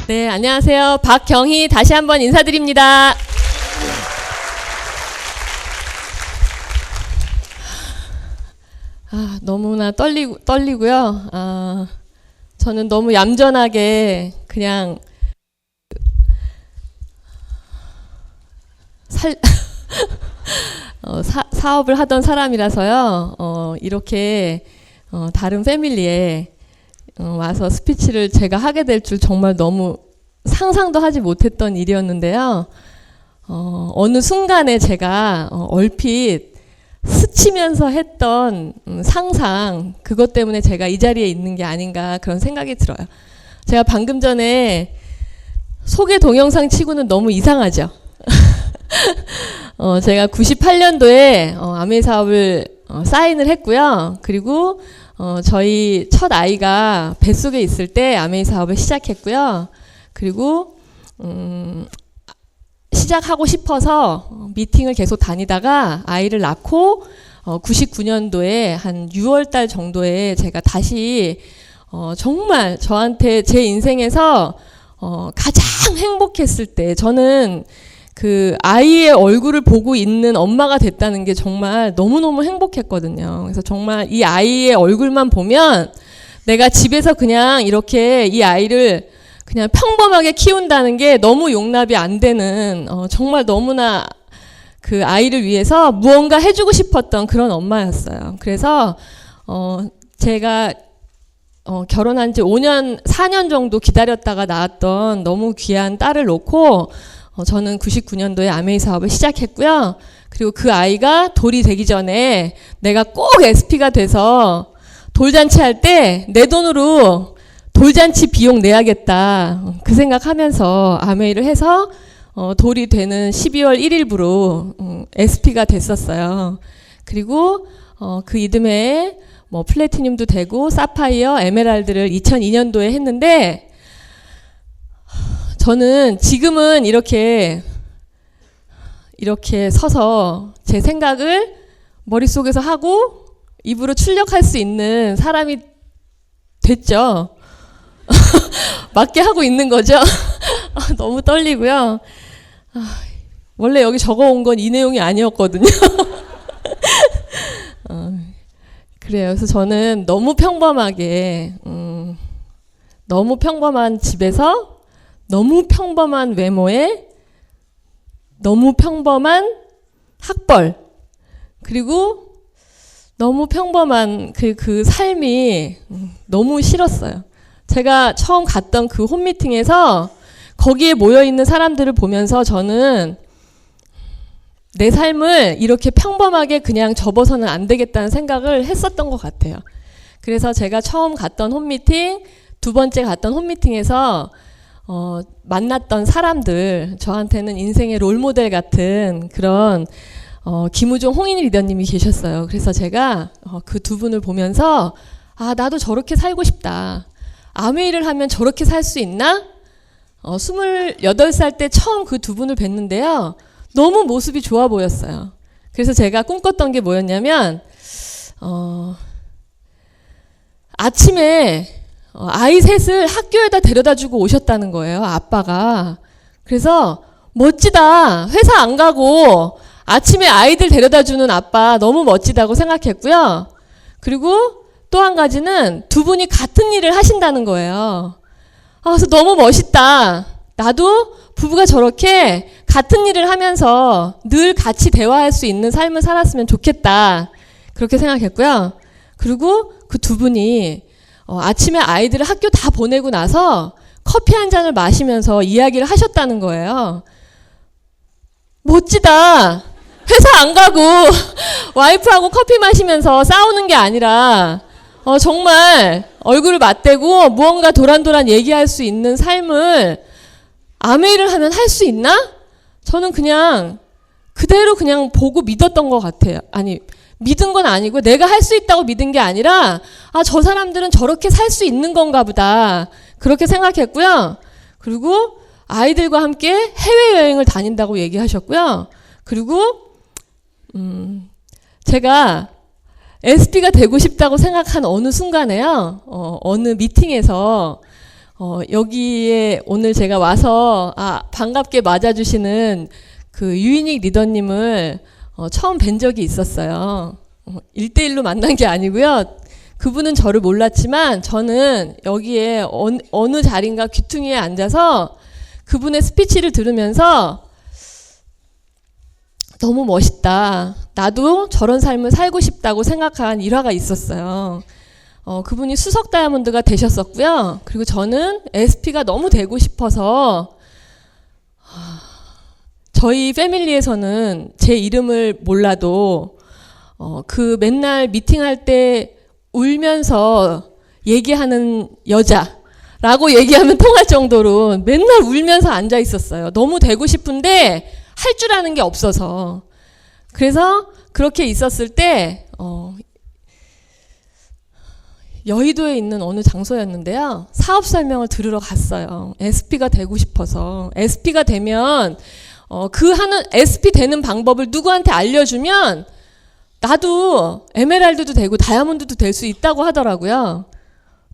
네, 안녕하세요. 박경희 다시 한번 인사드립니다. 너무나 떨리고요. 저는 너무 얌전하게 그냥 사업을 하던 사람이라서요. 이렇게 다른 패밀리에 와서 스피치를 제가 하게 될 줄 정말 너무 상상도 하지 못했던 일이었는데요. 어느 순간에 제가 얼핏 스치면서 했던 상상, 그것 때문에 제가 이 자리에 있는 게 아닌가 그런 생각이 들어요. 제가 방금 전에 소개 동영상 치고는 너무 이상하죠. 제가 98년도에 아메이 사업을 사인을 했고요. 그리고 저희 첫 아이가 뱃속에 있을 때 아메이 사업을 시작했고요. 그리고 시작하고 싶어서 미팅을 계속 다니다가 아이를 낳고 99년도에 한 6월달 정도에 제가 다시 정말 저한테 제 인생에서 가장 행복했을 때, 저는 그 아이의 얼굴을 보고 있는 엄마가 됐다는 게 정말 너무너무 행복했거든요. 그래서 정말 이 아이의 얼굴만 보면 내가 집에서 그냥 이렇게 이 아이를 그냥 평범하게 키운다는 게 너무 용납이 안 되는, 정말 너무나 그 아이를 위해서 무언가 해주고 싶었던 그런 엄마였어요. 그래서 제가 결혼한 지 5년, 4년 정도 기다렸다가 낳았던 너무 귀한 딸을 놓고 저는 99년도에 아메이 사업을 시작했고요. 그리고 그 아이가 돌이 되기 전에 내가 꼭 SP가 돼서 돌잔치 할 때 내 돈으로 돌잔치 비용 내야겠다, 그 생각하면서 아메이를 해서 돌이 되는 12월 1일부로 SP가 됐었어요. 그리고 그 이듬해에 뭐 플래티늄도 되고 사파이어, 에메랄드를 2002년도에 했는데, 저는 지금은 이렇게 서서 제 생각을 머릿속에서 하고 입으로 출력할 수 있는 사람이 됐죠. 맞게 하고 있는 거죠. 너무 떨리고요. 원래 여기 적어온 건 이 내용이 아니었거든요. 그래요. 그래서 저는 너무 평범하게, 너무 평범한 집에서 너무 평범한 외모에 너무 평범한 학벌, 그리고 너무 평범한 그 삶이 너무 싫었어요. 제가 처음 갔던 그 홈미팅에서 거기에 모여있는 사람들을 보면서 저는 내 삶을 이렇게 평범하게 그냥 접어서는 안 되겠다는 생각을 했었던 것 같아요. 그래서 제가 처음 갔던 홈미팅, 두 번째 갔던 홈미팅에서 만났던 사람들, 저한테는 인생의 롤모델 같은 그런 김우종 홍인희 리더님이 계셨어요. 그래서 제가 그 두 분을 보면서 나도 저렇게 살고 싶다. 아메이를 하면 저렇게 살 수 있나? 28살 때 처음 그 두 분을 뵀는데요. 너무 모습이 좋아 보였어요. 그래서 제가 꿈꿨던 게 뭐였냐면 아침에 아이 셋을 학교에다 데려다주고 오셨다는 거예요, 아빠가. 그래서 멋지다. 회사 안 가고 아침에 아이들 데려다주는 아빠 너무 멋지다고 생각했고요. 그리고 또 한 가지는 두 분이 같은 일을 하신다는 거예요. 그래서 너무 멋있다. 나도 부부가 저렇게 같은 일을 하면서 늘 같이 대화할 수 있는 삶을 살았으면 좋겠다. 그렇게 생각했고요. 그리고 그 두 분이 아침에 아이들을 학교 다 보내고 나서 커피 한 잔을 마시면서 이야기를 하셨다는 거예요. 멋지다. 회사 안 가고 와이프하고 커피 마시면서 싸우는 게 아니라 정말 얼굴을 맞대고 무언가 도란도란 얘기할 수 있는 삶을 아메이를 하면 할 수 있나? 저는 그냥 그대로 그냥 보고 믿었던 것 같아요. 아니, 믿은 건 아니고 내가 할 수 있다고 믿은 게 아니라 저 사람들은 저렇게 살 수 있는 건가 보다, 그렇게 생각했고요. 그리고 아이들과 함께 해외여행을 다닌다고 얘기하셨고요. 그리고 제가 SP가 되고 싶다고 생각한 어느 순간에요. 어느 미팅에서 여기에 오늘 제가 와서 반갑게 맞아주시는 그 유인익 리더님을 처음 뵌 적이 있었어요. 1대1로 만난 게 아니고요. 그분은 저를 몰랐지만 저는 여기에 어느 자리인가 귀퉁이에 앉아서 그분의 스피치를 들으면서 너무 멋있다. 나도 저런 삶을 살고 싶다고 생각한 일화가 있었어요. 그분이 수석 다이아몬드가 되셨었고요. 그리고 저는 SP가 너무 되고 싶어서 저희 패밀리에서는 제 이름을 몰라도 그 맨날 미팅할 때 울면서 얘기하는 여자라고 얘기하면 통할 정도로 맨날 울면서 앉아 있었어요. 너무 되고 싶은데 할 줄 아는 게 없어서. 그래서 그렇게 있었을 때 여의도에 있는 어느 장소였는데요. 사업 설명을 들으러 갔어요. SP가 되고 싶어서. SP가 되면 그 하는 SP 되는 방법을 누구한테 알려주면 나도 에메랄드도 되고 다이아몬드도 될 수 있다고 하더라고요.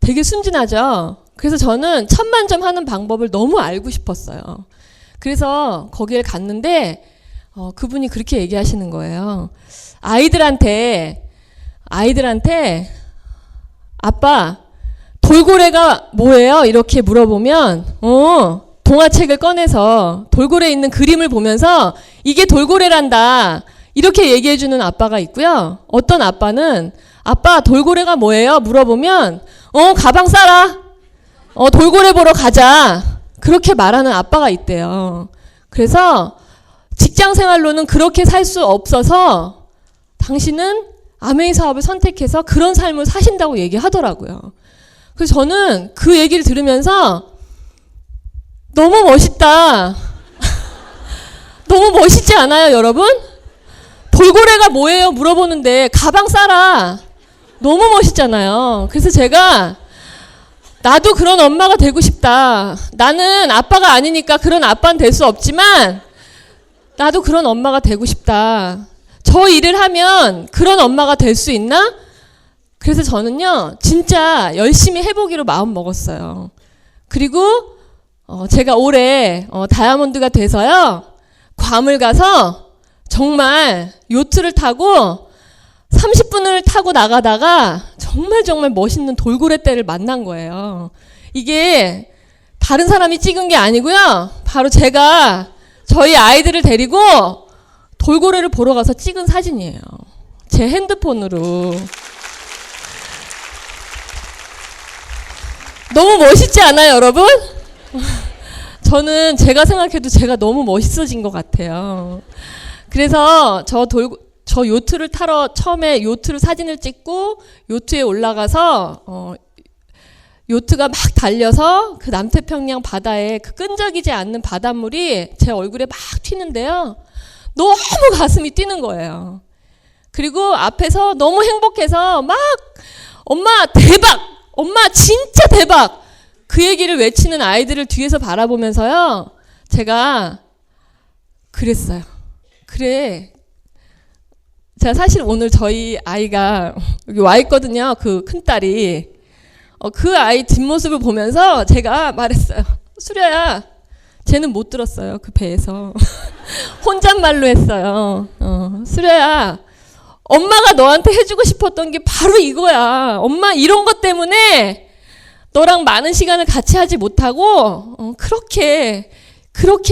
되게 순진하죠. 그래서 저는 천만점 하는 방법을 너무 알고 싶었어요. 그래서 거기에 갔는데 그분이 그렇게 얘기하시는 거예요. 아이들한테 아빠 돌고래가 뭐예요? 이렇게 물어보면 동화책을 꺼내서 돌고래 있는 그림을 보면서 이게 돌고래란다 이렇게 얘기해주는 아빠가 있고요. 어떤 아빠는 아빠 돌고래가 뭐예요? 물어보면 가방 싸라. 돌고래 보러 가자. 그렇게 말하는 아빠가 있대요. 그래서 직장 생활로는 그렇게 살 수 없어서 당신은 아메이 사업을 선택해서 그런 삶을 사신다고 얘기하더라고요. 그래서 저는 그 얘기를 들으면서 너무 멋있다. 너무 멋있지 않아요, 여러분? 돌고래가 뭐예요? 물어보는데 가방 싸라. 너무 멋있잖아요. 그래서 제가 나도 그런 엄마가 되고 싶다. 나는 아빠가 아니니까 그런 아빠는 될 수 없지만 나도 그런 엄마가 되고 싶다. 저 일을 하면 그런 엄마가 될 수 있나? 그래서 저는요, 진짜 열심히 해보기로 마음 먹었어요. 그리고 제가 올해 다이아몬드가 돼서요, 괌을 가서 정말 요트를 타고 30분을 타고 나가다가 정말 멋있는 돌고래 떼를 만난 거예요. 이게 다른 사람이 찍은 게 아니고요. 바로 제가 저희 아이들을 데리고 돌고래를 보러 가서 찍은 사진이에요. 제 핸드폰으로. 너무 멋있지 않아요, 여러분? 저는 제가 생각해도 제가 너무 멋있어진 것 같아요. 그래서 저 요트를 타러 처음에 요트를 사진을 찍고 요트에 올라가서 요트가 막 달려서 그 남태평양 바다에 그 끈적이지 않는 바닷물이 제 얼굴에 막 튀는데요. 너무 가슴이 뛰는 거예요. 그리고 앞에서 너무 행복해서 막 엄마 대박! 엄마 진짜 대박! 그 얘기를 외치는 아이들을 뒤에서 바라보면서요. 제가 그랬어요. 그래. 제가 사실 오늘 저희 아이가 여기 와 있거든요. 그 큰딸이. 그 아이 뒷모습을 보면서 제가 말했어요. 수려야. 쟤는 못 들었어요. 그 배에서. 혼잣말로 했어요. 수려야. 엄마가 너한테 해주고 싶었던 게 바로 이거야. 엄마 이런 것 때문에 너랑 많은 시간을 같이 하지 못하고 그렇게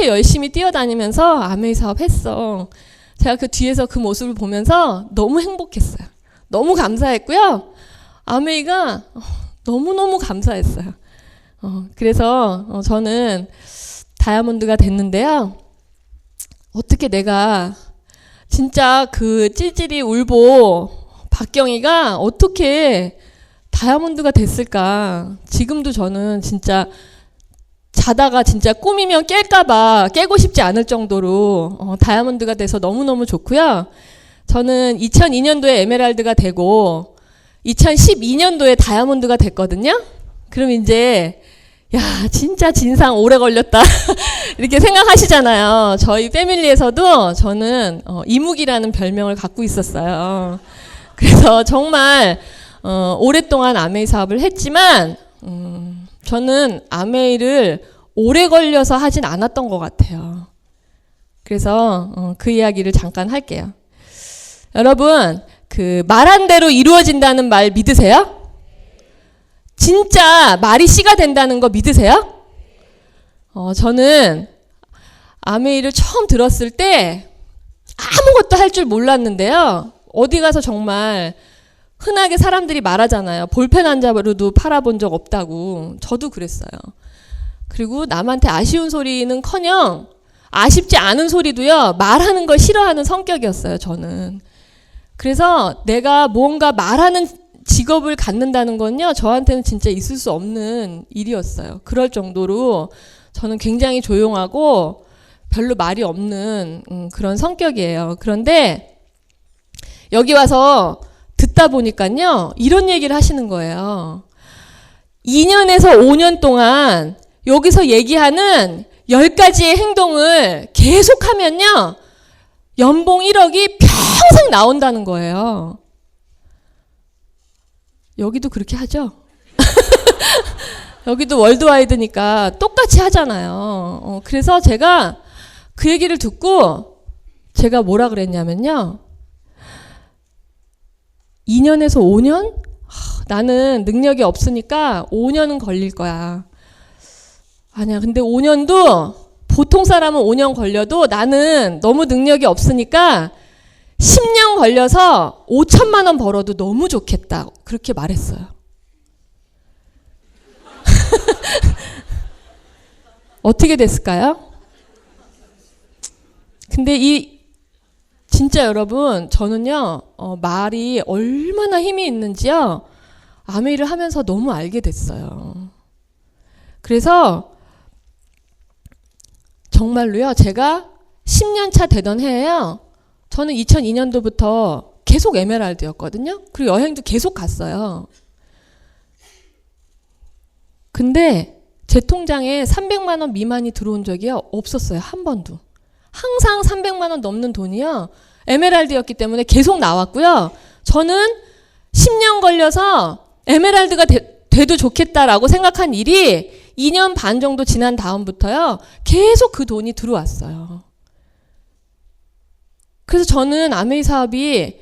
열심히 뛰어다니면서 아메이 사업 했어. 제가 그 뒤에서 그 모습을 보면서 너무 행복했어요. 너무 감사했고요. 아메이가 너무너무 감사했어요. 그래서 저는 다이아몬드가 됐는데요. 어떻게 내가 진짜 그 찌질이 울보 박경희가 어떻게 다이아몬드가 됐을까. 지금도 저는 진짜 자다가 진짜 꿈이면 깰까봐 깨고 싶지 않을 정도로 다이아몬드가 돼서 너무너무 좋고요. 저는 2002년도에 에메랄드가 되고 2012년도에 다이아몬드가 됐거든요. 그럼 이제 야 진짜 진상 오래 걸렸다 이렇게 생각하시잖아요. 저희 패밀리에서도 저는 이묵이라는 별명을 갖고 있었어요. 그래서 정말 오랫동안 아메이 사업을 했지만 저는 아메이를 오래 걸려서 하진 않았던 것 같아요. 그래서 그 이야기를 잠깐 할게요. 여러분, 그 말한 대로 이루어진다는 말 믿으세요? 진짜 말이 씨가 된다는 거 믿으세요? 저는 아메이를 처음 들었을 때 아무것도 할 줄 몰랐는데요. 어디 가서 정말 흔하게 사람들이 말하잖아요. 볼펜 한 자루도 팔아본 적 없다고. 저도 그랬어요. 그리고 남한테 아쉬운 소리는커녕 아쉽지 않은 소리도요. 말하는 걸 싫어하는 성격이었어요. 저는. 그래서 내가 뭔가 말하는 직업을 갖는다는 건요. 저한테는 진짜 있을 수 없는 일이었어요. 그럴 정도로 저는 굉장히 조용하고 별로 말이 없는 그런 성격이에요. 그런데 여기 와서 듣다 보니까요. 이런 얘기를 하시는 거예요. 2년에서 5년 동안 여기서 얘기하는 10가지의 행동을 계속하면요. 연봉 1억이 평생 나온다는 거예요. 여기도 그렇게 하죠? 여기도 월드와이드니까 똑같이 하잖아요. 그래서 제가 그 얘기를 듣고 제가 뭐라 그랬냐면요. 2년에서 5년? 나는 능력이 없으니까 5년은 걸릴 거야. 아니야. 근데 5년도 보통 사람은 5년 걸려도 나는 너무 능력이 없으니까 10년 걸려서 5천만 원 벌어도 너무 좋겠다. 그렇게 말했어요. 어떻게 됐을까요? 근데 진짜 여러분, 저는요, 말이 얼마나 힘이 있는지요, 아메이를 하면서 너무 알게 됐어요. 그래서, 정말로요, 제가 10년 차 되던 해에요, 저는 2002년도부터 계속 에메랄드였거든요? 그리고 여행도 계속 갔어요. 근데, 제 통장에 300만 원 미만이 들어온 적이요, 없었어요. 한 번도. 항상 300만 원 넘는 돈이요. 에메랄드였기 때문에 계속 나왔고요. 저는 10년 걸려서 에메랄드가 돼도 좋겠다라고 생각한 일이 2년 반 정도 지난 다음부터요. 계속 그 돈이 들어왔어요. 그래서 저는 아메이 사업이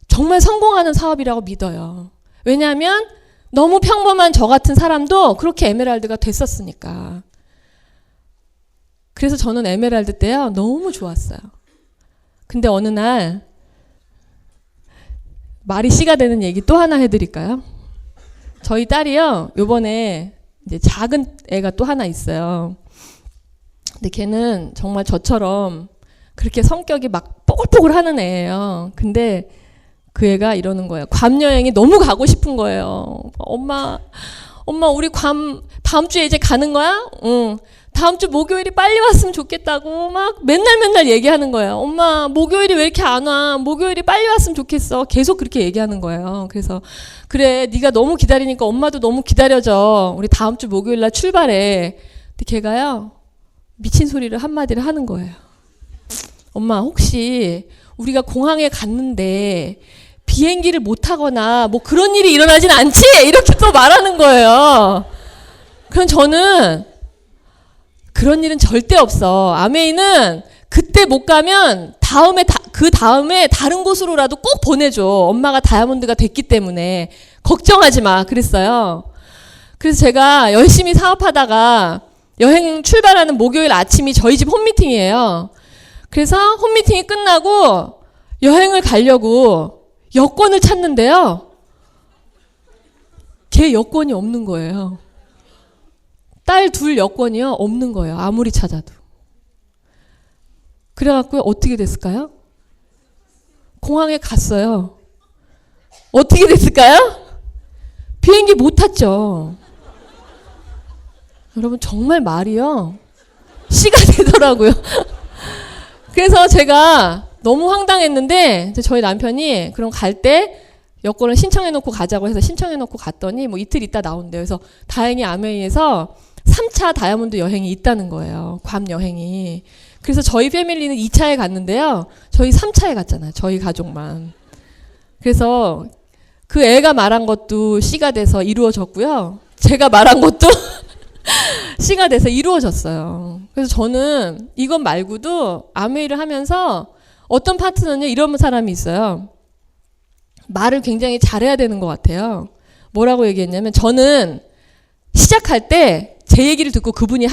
정말 성공하는 사업이라고 믿어요. 왜냐하면 너무 평범한 저 같은 사람도 그렇게 에메랄드가 됐었으니까. 그래서 저는 에메랄드 때요. 너무 좋았어요. 근데 어느 날 말이 씨가 되는 얘기 또 하나 해드릴까요? 저희 딸이요. 요번에 이제 작은 애가 또 하나 있어요. 근데 걔는 정말 저처럼 그렇게 성격이 막 뽀글뽀글 하는 애예요. 근데 그 애가 이러는 거예요. 괌 여행이 너무 가고 싶은 거예요. 엄마 우리 괌 다음 주에 이제 가는 거야? 응. 다음 주 목요일이 빨리 왔으면 좋겠다고 막 맨날 얘기하는 거예요. 엄마 목요일이 왜 이렇게 안 와? 목요일이 빨리 왔으면 좋겠어. 계속 그렇게 얘기하는 거예요. 그래서 그래 네가 너무 기다리니까 엄마도 너무 기다려져. 우리 다음 주 목요일 날 출발해. 근데 걔가요. 미친 소리를 한마디를 하는 거예요. 엄마 혹시 우리가 공항에 갔는데 비행기를 못 타거나 뭐 그런 일이 일어나진 않지? 이렇게 또 말하는 거예요. 그럼 저는 그런 일은 절대 없어. 아메이는 그때 못 가면 그 다음에 다른 곳으로라도 꼭 보내줘. 엄마가 다이아몬드가 됐기 때문에 걱정하지 마. 그랬어요. 그래서 제가 열심히 사업하다가 여행 출발하는 목요일 아침이 저희 집 홈미팅이에요. 그래서 홈미팅이 끝나고 여행을 가려고 여권을 찾는데요. 걔 여권이 없는 거예요. 딸 둘 여권이요. 없는 거예요. 아무리 찾아도. 그래갖고 어떻게 됐을까요? 공항에 갔어요. 어떻게 됐을까요? 비행기 못 탔죠. 여러분 정말 말이요. 씨가 되더라고요. 그래서 제가 너무 황당했는데 저희 남편이 그럼 갈 때 여권을 신청해놓고 가자고 해서 신청해놓고 갔더니 뭐 이틀 있다 나온대요. 그래서 다행히 아메이에서 3차 다이아몬드 여행이 있다는 거예요. 괌 여행이. 그래서 저희 패밀리는 2차에 갔는데요. 저희 3차에 갔잖아요. 저희 가족만. 그래서 그 애가 말한 것도 씨가 돼서 이루어졌고요. 제가 말한 것도 C가 돼서 이루어졌어요. 그래서 저는 이것 말고도 아메이를 하면서 어떤 파트너는 이런 사람이 있어요. 말을 굉장히 잘해야 되는 것 같아요. 뭐라고 얘기했냐면 저는 시작할 때 제 얘기를 듣고 그분이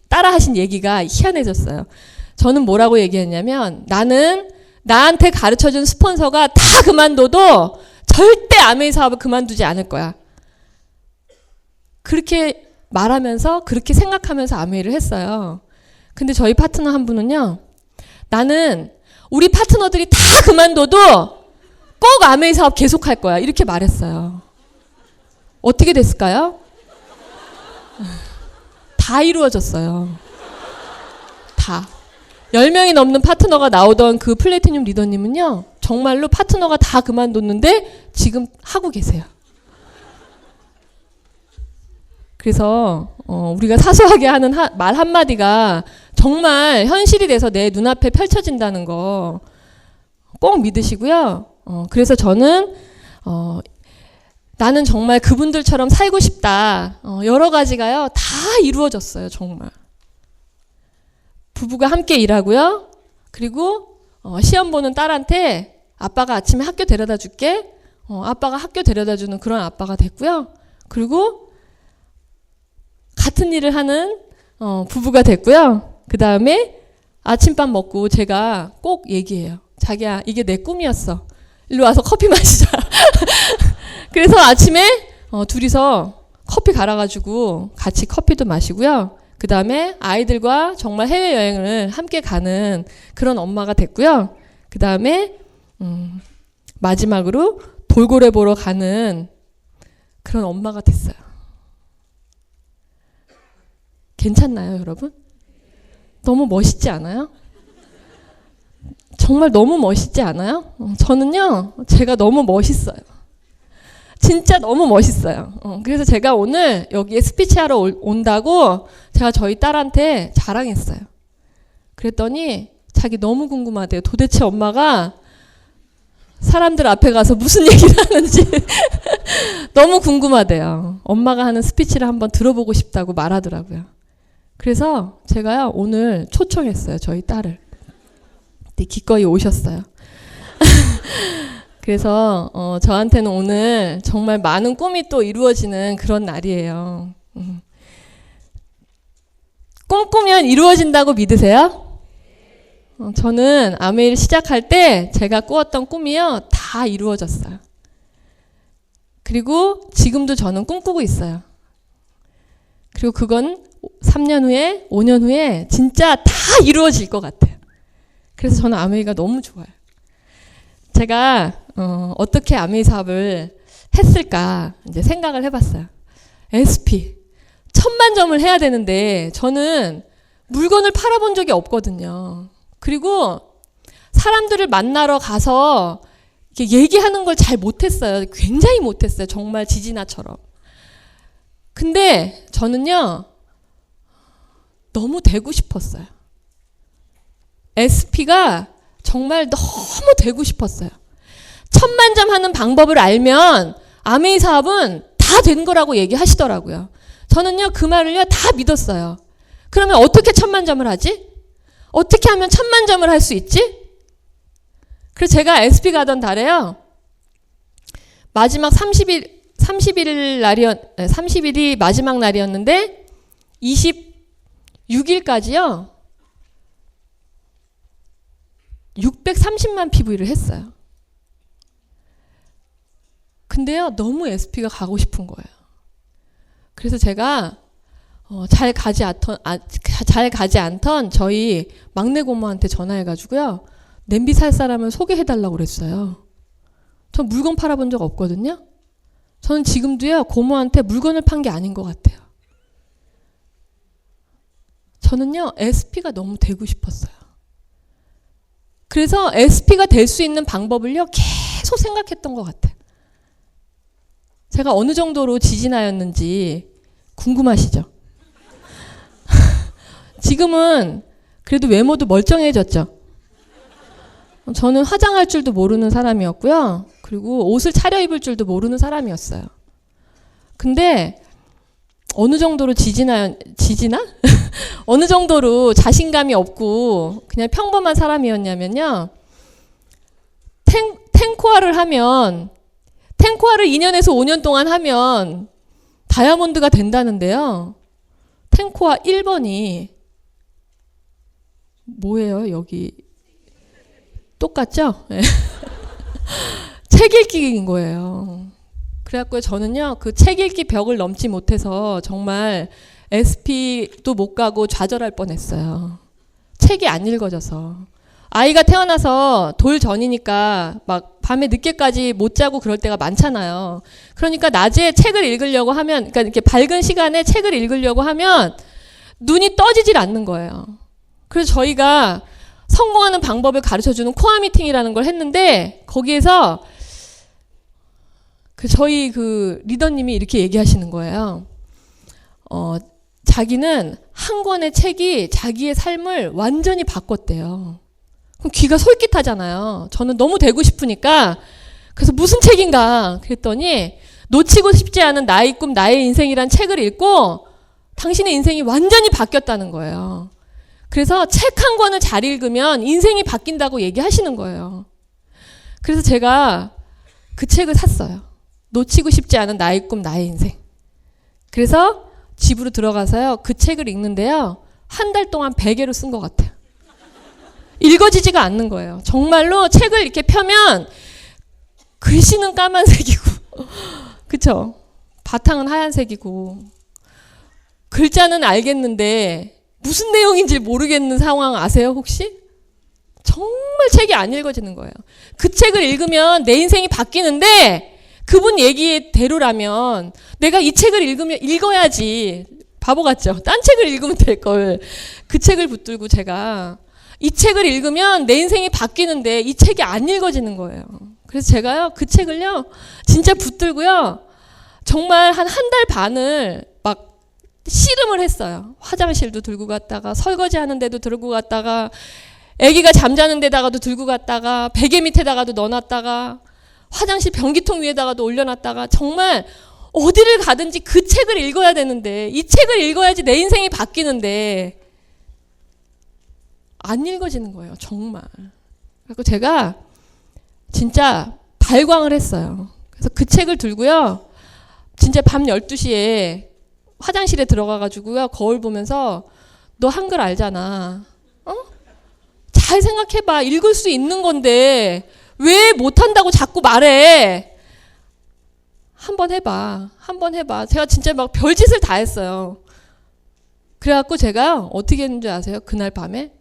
따라 하신 얘기가 희한해졌어요. 저는 뭐라고 얘기했냐면 나는 나한테 가르쳐준 스폰서가 다 그만둬도 절대 아메이 사업을 그만두지 않을 거야. 그렇게 말하면서 그렇게 생각하면서 아메이를 했어요. 근데 저희 파트너 한 분은요. 나는 우리 파트너들이 다 그만둬도 꼭 아메이 사업 계속할 거야. 이렇게 말했어요. 어떻게 됐을까요? 다 이루어졌어요. 다. 10명이 넘는 파트너가 나오던 그 플래티늄 리더님은요. 정말로 파트너가 다 그만뒀는데 지금 하고 계세요. 그래서 우리가 사소하게 하는 말 한마디가 정말 현실이 돼서 내 눈앞에 펼쳐진다는 거 꼭 믿으시고요. 그래서 저는 나는 정말 그분들처럼 살고 싶다. 여러 가지가요. 다 이루어졌어요. 정말. 부부가 함께 일하고요. 그리고 시험 보는 딸한테 아빠가 아침에 학교 데려다 줄게. 아빠가 학교 데려다 주는 그런 아빠가 됐고요. 그리고 같은 일을 하는 부부가 됐고요. 그 다음에 아침밥 먹고 제가 꼭 얘기해요. 자기야, 이게 내 꿈이었어. 일로 와서 커피 마시자. 그래서 아침에 둘이서 커피 갈아가지고 같이 커피도 마시고요. 그 다음에 아이들과 정말 해외여행을 함께 가는 그런 엄마가 됐고요. 그 다음에 마지막으로 돌고래 보러 가는 그런 엄마가 됐어요. 괜찮나요, 여러분? 너무 멋있지 않아요? 정말 너무 멋있지 않아요? 저는요, 제가 너무 멋있어요. 진짜 너무 멋있어요. 그래서 제가 오늘 여기에 스피치하러 온다고 제가 저희 딸한테 자랑했어요. 그랬더니 자기 너무 궁금하대요. 도대체 엄마가 사람들 앞에 가서 무슨 얘기를 하는지 너무 궁금하대요. 엄마가 하는 스피치를 한번 들어보고 싶다고 말하더라고요. 그래서 제가요 오늘 초청했어요. 저희 딸을. 근데 기꺼이 오셨어요. 그래서 저한테는 오늘 정말 많은 꿈이 또 이루어지는 그런 날이에요. 꿈꾸면 이루어진다고 믿으세요? 저는 아메이를 시작할 때 제가 꾸었던 꿈이요 다 이루어졌어요. 그리고 지금도 저는 꿈꾸고 있어요. 그리고 그건 3년 후에 5년 후에 진짜 다 이루어질 것 같아요. 그래서 저는 아메이가 너무 좋아요. 제가 어떻게 아메이 사업을 했을까 이제 생각을 해봤어요. SP 1000만 점을 해야 되는데 저는 물건을 팔아본 적이 없거든요. 그리고 사람들을 만나러 가서 이렇게 얘기하는 걸 잘 못했어요. 굉장히 못했어요. 정말 지지나처럼. 근데 저는요 너무 되고 싶었어요. SP가 정말 너무 되고 싶었어요. 1000만 점 하는 방법을 알면 아메이 사업은 다 된 거라고 얘기하시더라고요. 저는요 그 말을요 다 믿었어요. 그러면 어떻게 1000만 점을 하지? 어떻게 하면 1000만 점을 할 수 있지? 그래서 제가 SP 가던 달에요. 마지막 30일이 마지막 날이었는데 26일까지요. 630만 PV를 했어요. 근데요, 너무 SP가 가고 싶은 거예요. 그래서 제가 잘 가지 않던 저희 막내 고모한테 전화해가지고요. 냄비 살 사람을 소개해달라고 그랬어요. 전 물건 팔아본 적 없거든요. 저는 지금도요, 고모한테 물건을 판 게 아닌 것 같아요. 저는요, SP가 너무 되고 싶었어요. 그래서 SP가 될 수 있는 방법을요, 계속 생각했던 것 같아요. 제가 어느 정도로 지진하였는지 궁금하시죠? 지금은 그래도 외모도 멀쩡해졌죠? 저는 화장할 줄도 모르는 사람이었고요. 그리고 옷을 차려입을 줄도 모르는 사람이었어요. 근데 어느 정도로 지지나? 어느 정도로 자신감이 없고 그냥 평범한 사람이었냐면요. 탱코화를 2년에서 5년 동안 하면 다이아몬드가 된다는데요. 탱코화 1번이 뭐예요? 여기 똑같죠? 네. 책 읽기인 거예요. 그래갖고 저는요, 그 책 읽기 벽을 넘지 못해서 정말 SP도 못 가고 좌절할 뻔했어요. 책이 안 읽어져서. 아이가 태어나서 돌 전이니까 막 밤에 늦게까지 못 자고 그럴 때가 많잖아요. 그러니까 낮에 책을 읽으려고 하면, 그러니까 이렇게 밝은 시간에 책을 읽으려고 하면 눈이 떠지질 않는 거예요. 그래서 저희가 성공하는 방법을 가르쳐주는 코아 미팅이라는 걸 했는데 거기에서 저희 리더님이 이렇게 얘기하시는 거예요. 자기는 한 권의 책이 자기의 삶을 완전히 바꿨대요. 그럼 귀가 솔깃하잖아요. 저는 너무 되고 싶으니까 그래서 무슨 책인가 그랬더니 놓치고 싶지 않은 나의 꿈 나의 인생이란 책을 읽고 당신의 인생이 완전히 바뀌었다는 거예요. 그래서 책 한 권을 잘 읽으면 인생이 바뀐다고 얘기하시는 거예요. 그래서 제가 그 책을 샀어요. 놓치고 싶지 않은 나의 꿈 나의 인생. 그래서 집으로 들어가서요. 그 책을 읽는데요. 한 달 동안 베개로 쓴 것 같아요. 읽어지지가 않는 거예요. 정말로 책을 이렇게 펴면 글씨는 까만색이고 그쵸? 바탕은 하얀색이고 글자는 알겠는데 무슨 내용인지 모르겠는 상황 아세요 혹시? 정말 책이 안 읽어지는 거예요. 그 책을 읽으면 내 인생이 바뀌는데 그분 얘기대로라면 내가 이 책을 읽어야지. 바보 같죠? 딴 책을 읽으면 될 걸. 그 책을 붙들고 제가 이 책을 읽으면 내 인생이 바뀌는데 이 책이 안 읽어지는 거예요. 그래서 제가요 그 책을요 진짜 붙들고요 정말 한 달 반을 막 씨름을 했어요. 화장실도 들고 갔다가 설거지 하는 데도 들고 갔다가 아기가 잠자는 데다가도 들고 갔다가 베개 밑에다가도 넣어놨다가 화장실 변기통 위에다가도 올려놨다가 정말 어디를 가든지 그 책을 읽어야 되는데 이 책을 읽어야지 내 인생이 바뀌는데 안 읽어지는 거예요. 정말. 그래서 제가 진짜 발광을 했어요. 그래서 그 책을 들고요. 진짜 밤 12시에 화장실에 들어가가지고요. 거울 보면서 너 한글 알잖아. 잘 생각해봐. 읽을 수 있는 건데 왜 못한다고 자꾸 말해. 한번 해봐. 한번 해봐. 제가 진짜 막 별짓을 다 했어요. 그래갖고 제가 어떻게 했는지 아세요? 그날 밤에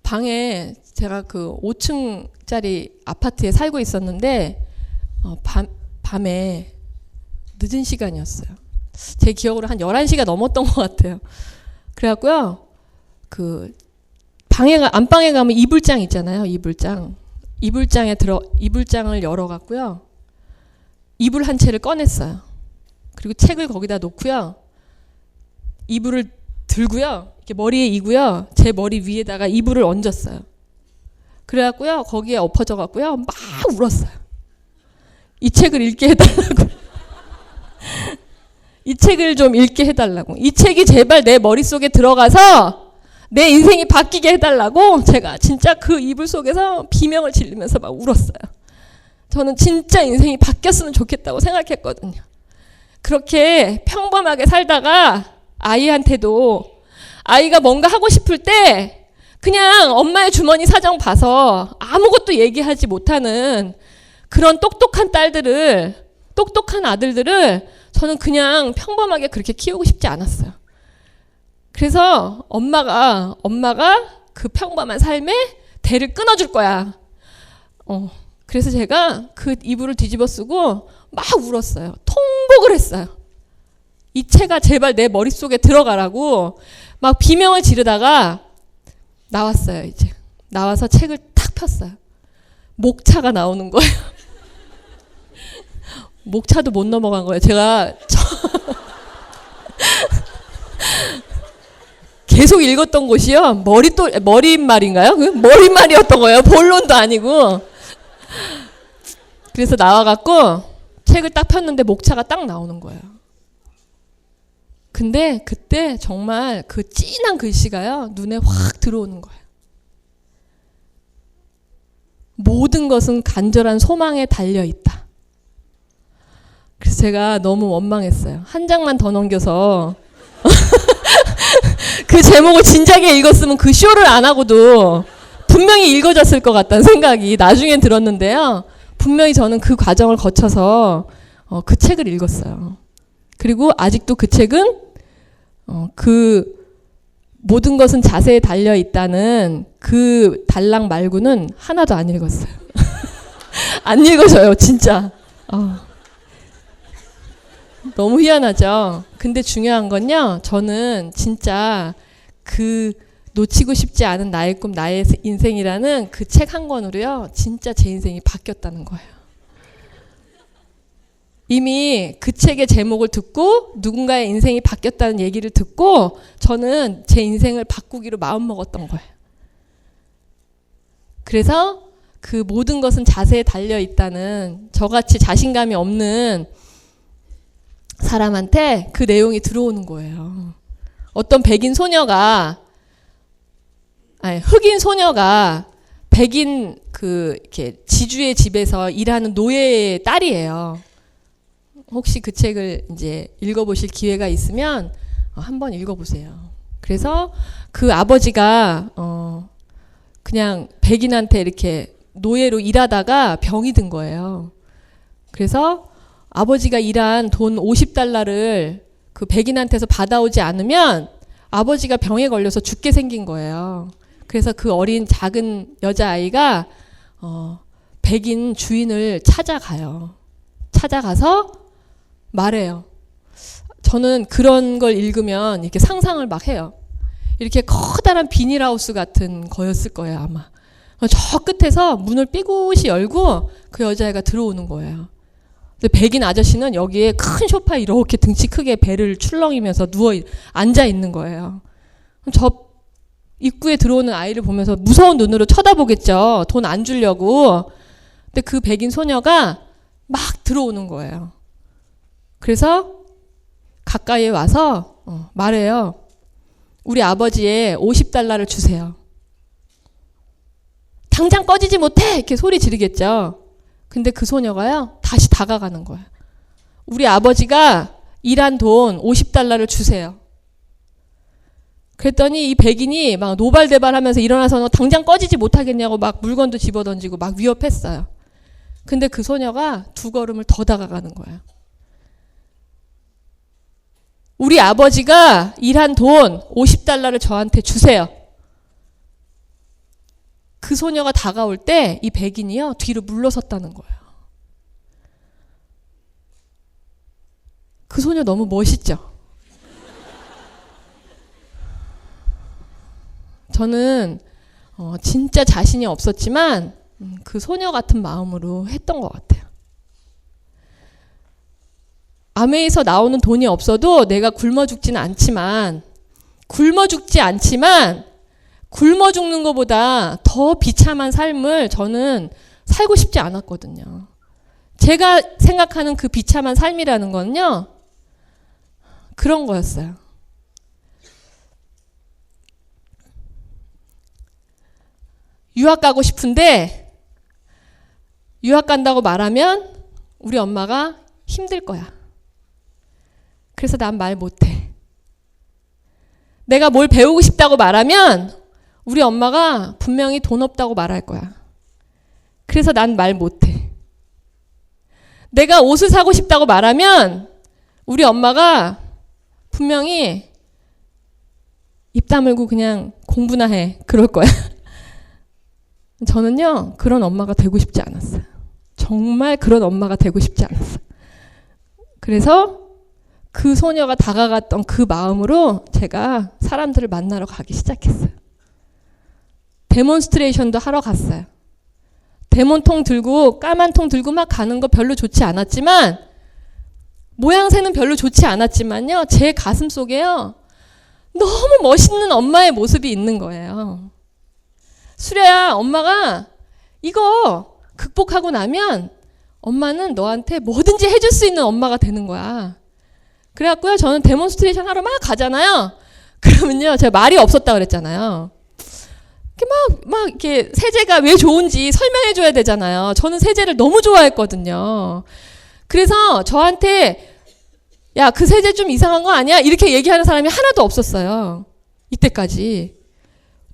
방에 제가 그 5층짜리 아파트에 살고 있었는데 밤에 늦은 시간이었어요. 제 기억으로 한 11시가 넘었던 것 같아요. 그래갖고요. 그 안방에 가면 이불장 있잖아요. 이불장을 열어갖고요. 이불 한 채를 꺼냈어요. 그리고 책을 거기다 놓고요. 이불을 들고요. 이렇게 머리에 이고요. 제 머리 위에다가 이불을 얹었어요. 그래갖고요. 거기에 엎어져갖고요. 막 울었어요. 이 책을 읽게 해달라고. 이 책을 좀 읽게 해달라고. 이 책이 제발 내 머릿속에 들어가서 내 인생이 바뀌게 해달라고 제가 진짜 그 이불 속에서 비명을 지르면서 막 울었어요. 저는 진짜 인생이 바뀌었으면 좋겠다고 생각했거든요. 그렇게 평범하게 살다가 아이한테도 아이가 뭔가 하고 싶을 때 그냥 엄마의 주머니 사정 봐서 아무것도 얘기하지 못하는 그런 똑똑한 아들들을 저는 그냥 평범하게 그렇게 키우고 싶지 않았어요. 그래서 엄마가 그 평범한 삶에 대를 끊어줄 거야. 그래서 제가 그 이불을 뒤집어 쓰고 막 울었어요. 통곡을 했어요. 이 책아 제발 내 머릿속에 들어가라고 막 비명을 지르다가 나왔어요. 이제 나와서 책을 탁 폈어요. 목차가 나오는 거예요. 목차도 못 넘어간 거예요. 제가 계속 읽었던 곳이요. 머릿말인가요? 머릿말이었던 거예요. 본론도 아니고. 그래서 나와갖고 책을 딱 폈는데 목차가 딱 나오는 거예요. 근데 그때 정말 그 진한 글씨가요, 눈에 확 들어오는 거예요. 모든 것은 간절한 소망에 달려있다. 그래서 제가 너무 원망했어요. 한 장만 더 넘겨서 그 제목을 진작에 읽었으면 그 쇼를 안 하고도 분명히 읽어졌을 것 같다는 생각이 나중엔 들었는데요. 분명히 저는 그 과정을 거쳐서 그 책을 읽었어요. 그리고 아직도 그 책은 그 모든 것은 자세에 달려 있다는 그 단락 말고는 하나도 안 읽었어요. 안 읽어져요, 진짜. 너무 희한하죠. 근데 중요한 건요, 저는 진짜 그 놓치고 싶지 않은 나의 꿈, 나의 인생이라는 그 책 한 권으로요, 진짜 제 인생이 바뀌었다는 거예요. 이미 그 책의 제목을 듣고 누군가의 인생이 바뀌었다는 얘기를 듣고 저는 제 인생을 바꾸기로 마음먹었던 거예요. 그래서 그 모든 것은 자세에 달려 있다는 저같이 자신감이 없는 사람한테 그 내용이 들어오는 거예요. 어떤 백인 소녀가, 흑인 소녀가 백인 이렇게 지주의 집에서 일하는 노예의 딸이에요. 혹시 그 책을 이제 읽어보실 기회가 있으면 한번 읽어보세요. 그래서 그 아버지가 그냥 백인한테 이렇게 노예로 일하다가 병이 든 거예요. 그래서 아버지가 일한 돈 50달러를 그 백인한테서 받아오지 않으면 아버지가 병에 걸려서 죽게 생긴 거예요. 그래서 그 어린 작은 여자아이가 백인 주인을 찾아가요. 찾아가서 말해요. 저는 그런 걸 읽으면 이렇게 상상을 막 해요. 이렇게 커다란 비닐하우스 같은 거였을 거예요, 아마. 저 끝에서 문을 삐굿이 열고 그 여자애가 들어오는 거예요. 근데 백인 아저씨는 여기에 큰 소파에 이렇게 등치 크게 배를 출렁이면서 앉아 있는 거예요. 저 입구에 들어오는 아이를 보면서 무서운 눈으로 쳐다보겠죠. 돈 안 주려고. 근데 그 백인 소녀가 막 들어오는 거예요. 그래서 가까이에 와서 말해요. 우리 아버지의 50달러를 주세요. 당장 꺼지지 못해! 이렇게 소리 지르겠죠. 근데 그 소녀가요, 다시 다가가는 거예요. 우리 아버지가 일한 돈 50달러를 주세요. 그랬더니 이 백인이 막 노발대발 하면서 일어나서 너 당장 꺼지지 못하겠냐고 막 물건도 집어던지고 막 위협했어요. 근데 그 소녀가 2걸음을 더 다가가는 거예요. 우리 아버지가 일한 돈 50달러를 저한테 주세요. 그 소녀가 다가올 때 이 백인이요, 뒤로 물러섰다는 거예요. 그 소녀 너무 멋있죠? 저는 진짜 자신이 없었지만 그 소녀 같은 마음으로 했던 것 같아요. 아메에서 나오는 돈이 없어도 내가 굶어 죽지는 않지만 굶어 죽는 것보다 더 비참한 삶을 저는 살고 싶지 않았거든요. 제가 생각하는 그 비참한 삶이라는 건요, 그런 거였어요. 유학 가고 싶은데 유학 간다고 말하면 우리 엄마가 힘들 거야. 그래서 난 말 못해. 내가 뭘 배우고 싶다고 말하면 우리 엄마가 분명히 돈 없다고 말할 거야. 그래서 난 말 못해. 내가 옷을 사고 싶다고 말하면 우리 엄마가 분명히 입 다물고 그냥 공부나 해. 그럴 거야. 저는요, 그런 엄마가 되고 싶지 않았어요. 정말 그런 엄마가 되고 싶지 않았어요. 그래서 그 소녀가 다가갔던 그 마음으로 제가 사람들을 만나러 가기 시작했어요. 데몬스트레이션도 하러 갔어요. 데몬통 들고 까만 통 들고 막 가는 거 별로 좋지 않았지만, 모양새는 별로 좋지 않았지만요, 제 가슴 속에요, 너무 멋있는 엄마의 모습이 있는 거예요. 수려야, 엄마가 이거 극복하고 나면 엄마는 너한테 뭐든지 해줄 수 있는 엄마가 되는 거야. 그래갖고요, 저는 데몬스트레이션 하러 막 가잖아요. 그러면요, 제가 말이 없었다 그랬잖아요. 이렇게 세제가 왜 좋은지 설명해줘야 되잖아요. 저는 세제를 너무 좋아했거든요. 그래서 저한테, 야, 그 세제 좀 이상한 거 아니야? 이렇게 얘기하는 사람이 하나도 없었어요. 이때까지.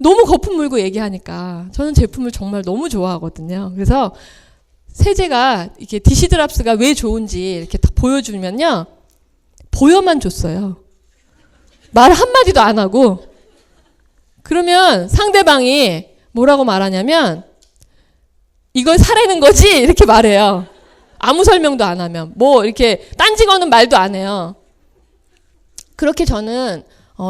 너무 거품 물고 얘기하니까. 저는 제품을 정말 너무 좋아하거든요. 그래서 세제가, 이게 디시드랍스가 왜 좋은지 이렇게 딱 보여주면요, 보여만 줬어요. 말 한마디도 안 하고. 그러면 상대방이 뭐라고 말하냐면, 이걸 사라는 거지? 이렇게 말해요. 아무 설명도 안 하면. 뭐 이렇게 딴지 거는 말도 안 해요. 그렇게 저는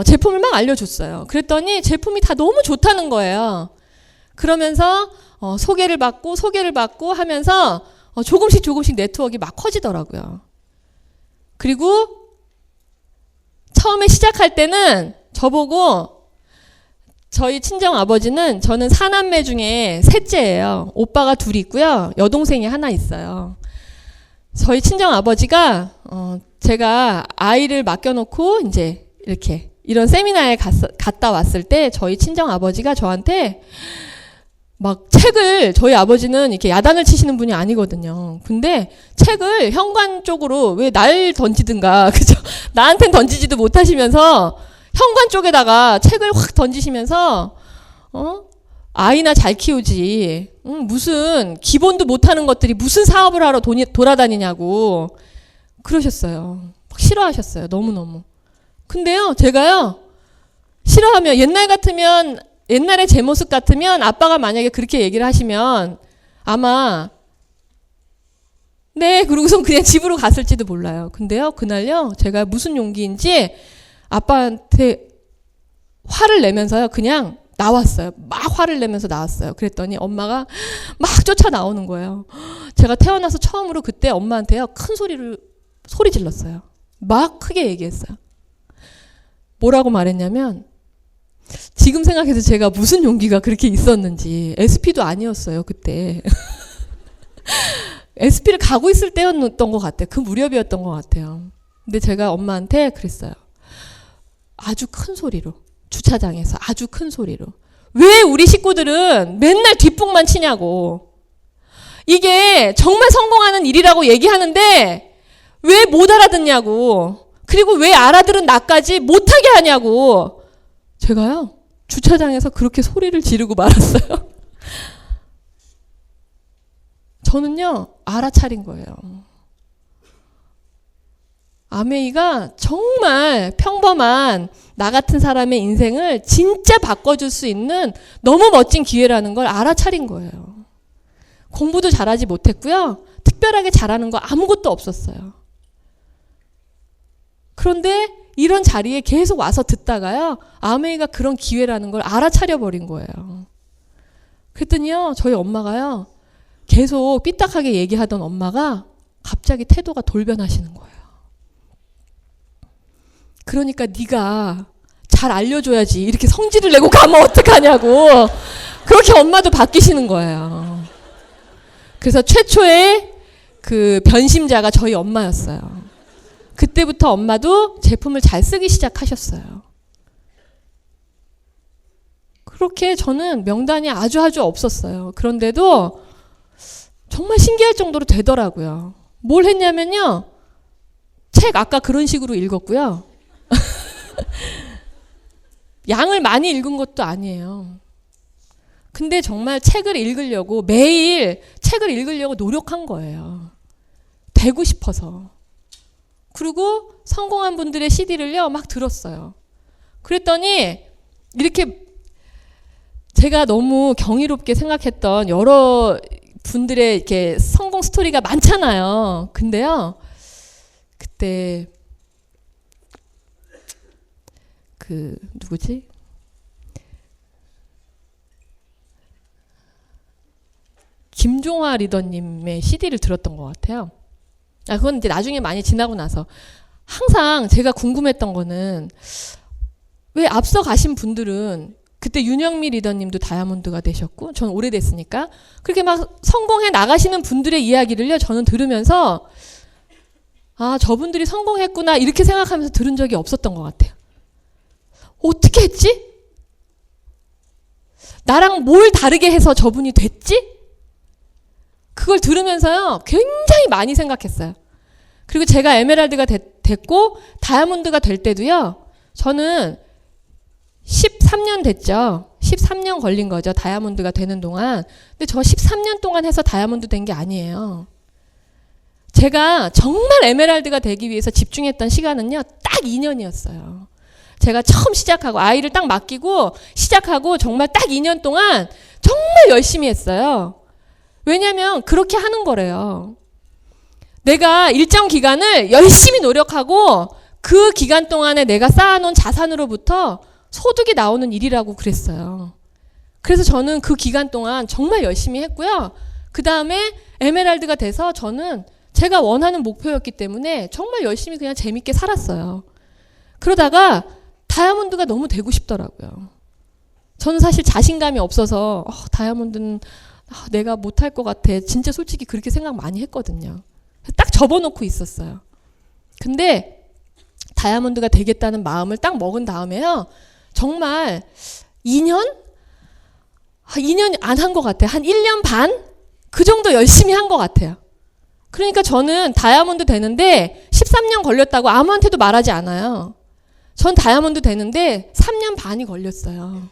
제품을 막 알려줬어요. 그랬더니 제품이 다 너무 좋다는 거예요. 그러면서 소개를 받고 하면서 조금씩 네트워크가 막 커지더라고요. 그리고 처음에 시작할 때는 저보고, 저희 친정 아버지는, 저는 사남매 중에 셋째예요. 오빠가 둘이 있고요. 여동생이 하나 있어요. 저희 친정 아버지가 제가 아이를 맡겨놓고 이제 이렇게 이런 세미나에 갔다 왔을 때 저희 친정 아버지가 저한테 막 책을, 저희 아버지는 이렇게 야단을 치시는 분이 아니거든요. 근데 책을 현관 쪽으로 왜 날 던지든가, 그죠? 나한텐 던지지도 못하시면서 현관 쪽에다가 책을 확 던지시면서, 아이나 잘 키우지. 무슨 기본도 못하는 것들이 무슨 사업을 하러 돌아다니냐고 그러셨어요. 막 싫어하셨어요. 너무너무. 근데요, 제가요, 싫어하면, 옛날에 제 모습 같으면 아빠가 만약에 그렇게 얘기를 하시면 아마 네, 그러고선 그냥 집으로 갔을지도 몰라요. 근데요, 그날요, 제가 무슨 용기인지 아빠한테 화를 내면서요, 그냥 나왔어요. 막 화를 내면서 나왔어요. 그랬더니 엄마가 막 쫓아 나오는 거예요. 제가 태어나서 처음으로 그때 엄마한테요, 큰 소리 질렀어요. 막 크게 얘기했어요. 뭐라고 말했냐면, 지금 생각해도 제가 무슨 용기가 그렇게 있었는지. SP도 아니었어요, 그때. SP를 가고 있을 때였던 것 같아요. 그 무렵이었던 것 같아요. 근데 제가 엄마한테 그랬어요. 아주 큰 소리로. 주차장에서 아주 큰 소리로. 왜 우리 식구들은 맨날 뒷북만 치냐고. 이게 정말 성공하는 일이라고 얘기하는데 왜 못 알아듣냐고. 그리고 왜 알아들은 나까지 못하게 하냐고. 제가요, 주차장에서 그렇게 소리를 지르고 말았어요. 저는요, 알아차린 거예요. 아메이가 정말 평범한 나 같은 사람의 인생을 진짜 바꿔줄 수 있는 너무 멋진 기회라는 걸 알아차린 거예요. 공부도 잘하지 못했고요. 특별하게 잘하는 거 아무것도 없었어요. 그런데 이런 자리에 계속 와서 듣다가요, 아메이가 그런 기회라는 걸 알아차려 버린 거예요. 그랬더니요, 저희 엄마가요, 계속 삐딱하게 얘기하던 엄마가 갑자기 태도가 돌변하시는 거예요. 그러니까 네가 잘 알려줘야지, 이렇게 성질을 내고 가면 어떡하냐고. 그렇게 엄마도 바뀌시는 거예요. 그래서 최초의 그 변심자가 저희 엄마였어요. 그때부터 엄마도 제품을 잘 쓰기 시작하셨어요. 그렇게 저는 명단이 아주 없었어요. 그런데도 정말 신기할 정도로 되더라고요. 뭘 했냐면요, 책 아까 그런 식으로 읽었고요. 양을 많이 읽은 것도 아니에요. 근데 정말 책을 읽으려고, 매일 책을 읽으려고 노력한 거예요. 되고 싶어서. 그리고 성공한 분들의 CD를요, 막 들었어요. 그랬더니 이렇게 제가 너무 경이롭게 생각했던 여러 분들의 이렇게 성공 스토리가 많잖아요. 근데요, 그때 누구지? 김종화 리더님의 CD를 들었던 것 같아요. 그건 이제 나중에 많이 지나고 나서. 항상 제가 궁금했던 거는, 왜 앞서 가신 분들은, 그때 윤영미 리더님도 다이아몬드가 되셨고, 저는 오래됐으니까, 그렇게 막 성공해 나가시는 분들의 이야기를요, 저는 들으면서, 아, 저분들이 성공했구나 이렇게 생각하면서 들은 적이 없었던 것 같아요. 어떻게 했지? 나랑 뭘 다르게 해서 저분이 됐지? 그걸 들으면서요, 굉장히 많이 생각했어요. 그리고 제가 에메랄드가 됐고 다이아몬드가 될 때도요, 저는 13년 됐죠. 13년 걸린 거죠. 다이아몬드가 되는 동안. 근데 저 13년 동안 해서 다이아몬드 된 게 아니에요. 제가 정말 에메랄드가 되기 위해서 집중했던 시간은요, 딱 2년이었어요. 제가 처음 시작하고, 아이를 딱 맡기고 시작하고 정말 딱 2년 동안 정말 열심히 했어요. 왜냐면 그렇게 하는 거래요. 내가 일정 기간을 열심히 노력하고 그 기간 동안에 내가 쌓아놓은 자산으로부터 소득이 나오는 일이라고 그랬어요. 그래서 저는 그 기간 동안 정말 열심히 했고요. 그 다음에 에메랄드가 돼서 저는 제가 원하는 목표였기 때문에 정말 열심히 그냥 재밌게 살았어요. 그러다가 다이아몬드가 너무 되고 싶더라고요. 저는 사실 자신감이 없어서 다이아몬드는 내가 못할 것 같아. 진짜 솔직히 그렇게 생각 많이 했거든요. 딱 접어놓고 있었어요. 근데 다이아몬드가 되겠다는 마음을 딱 먹은 다음에요. 정말 2년? 2년 안 한 것 같아요. 한 1년 반? 그 정도 열심히 한 것 같아요. 그러니까 저는 다이아몬드 되는데 13년 걸렸다고 아무한테도 말하지 않아요. 전 다이아몬드 되는데 3년 반이 걸렸어요.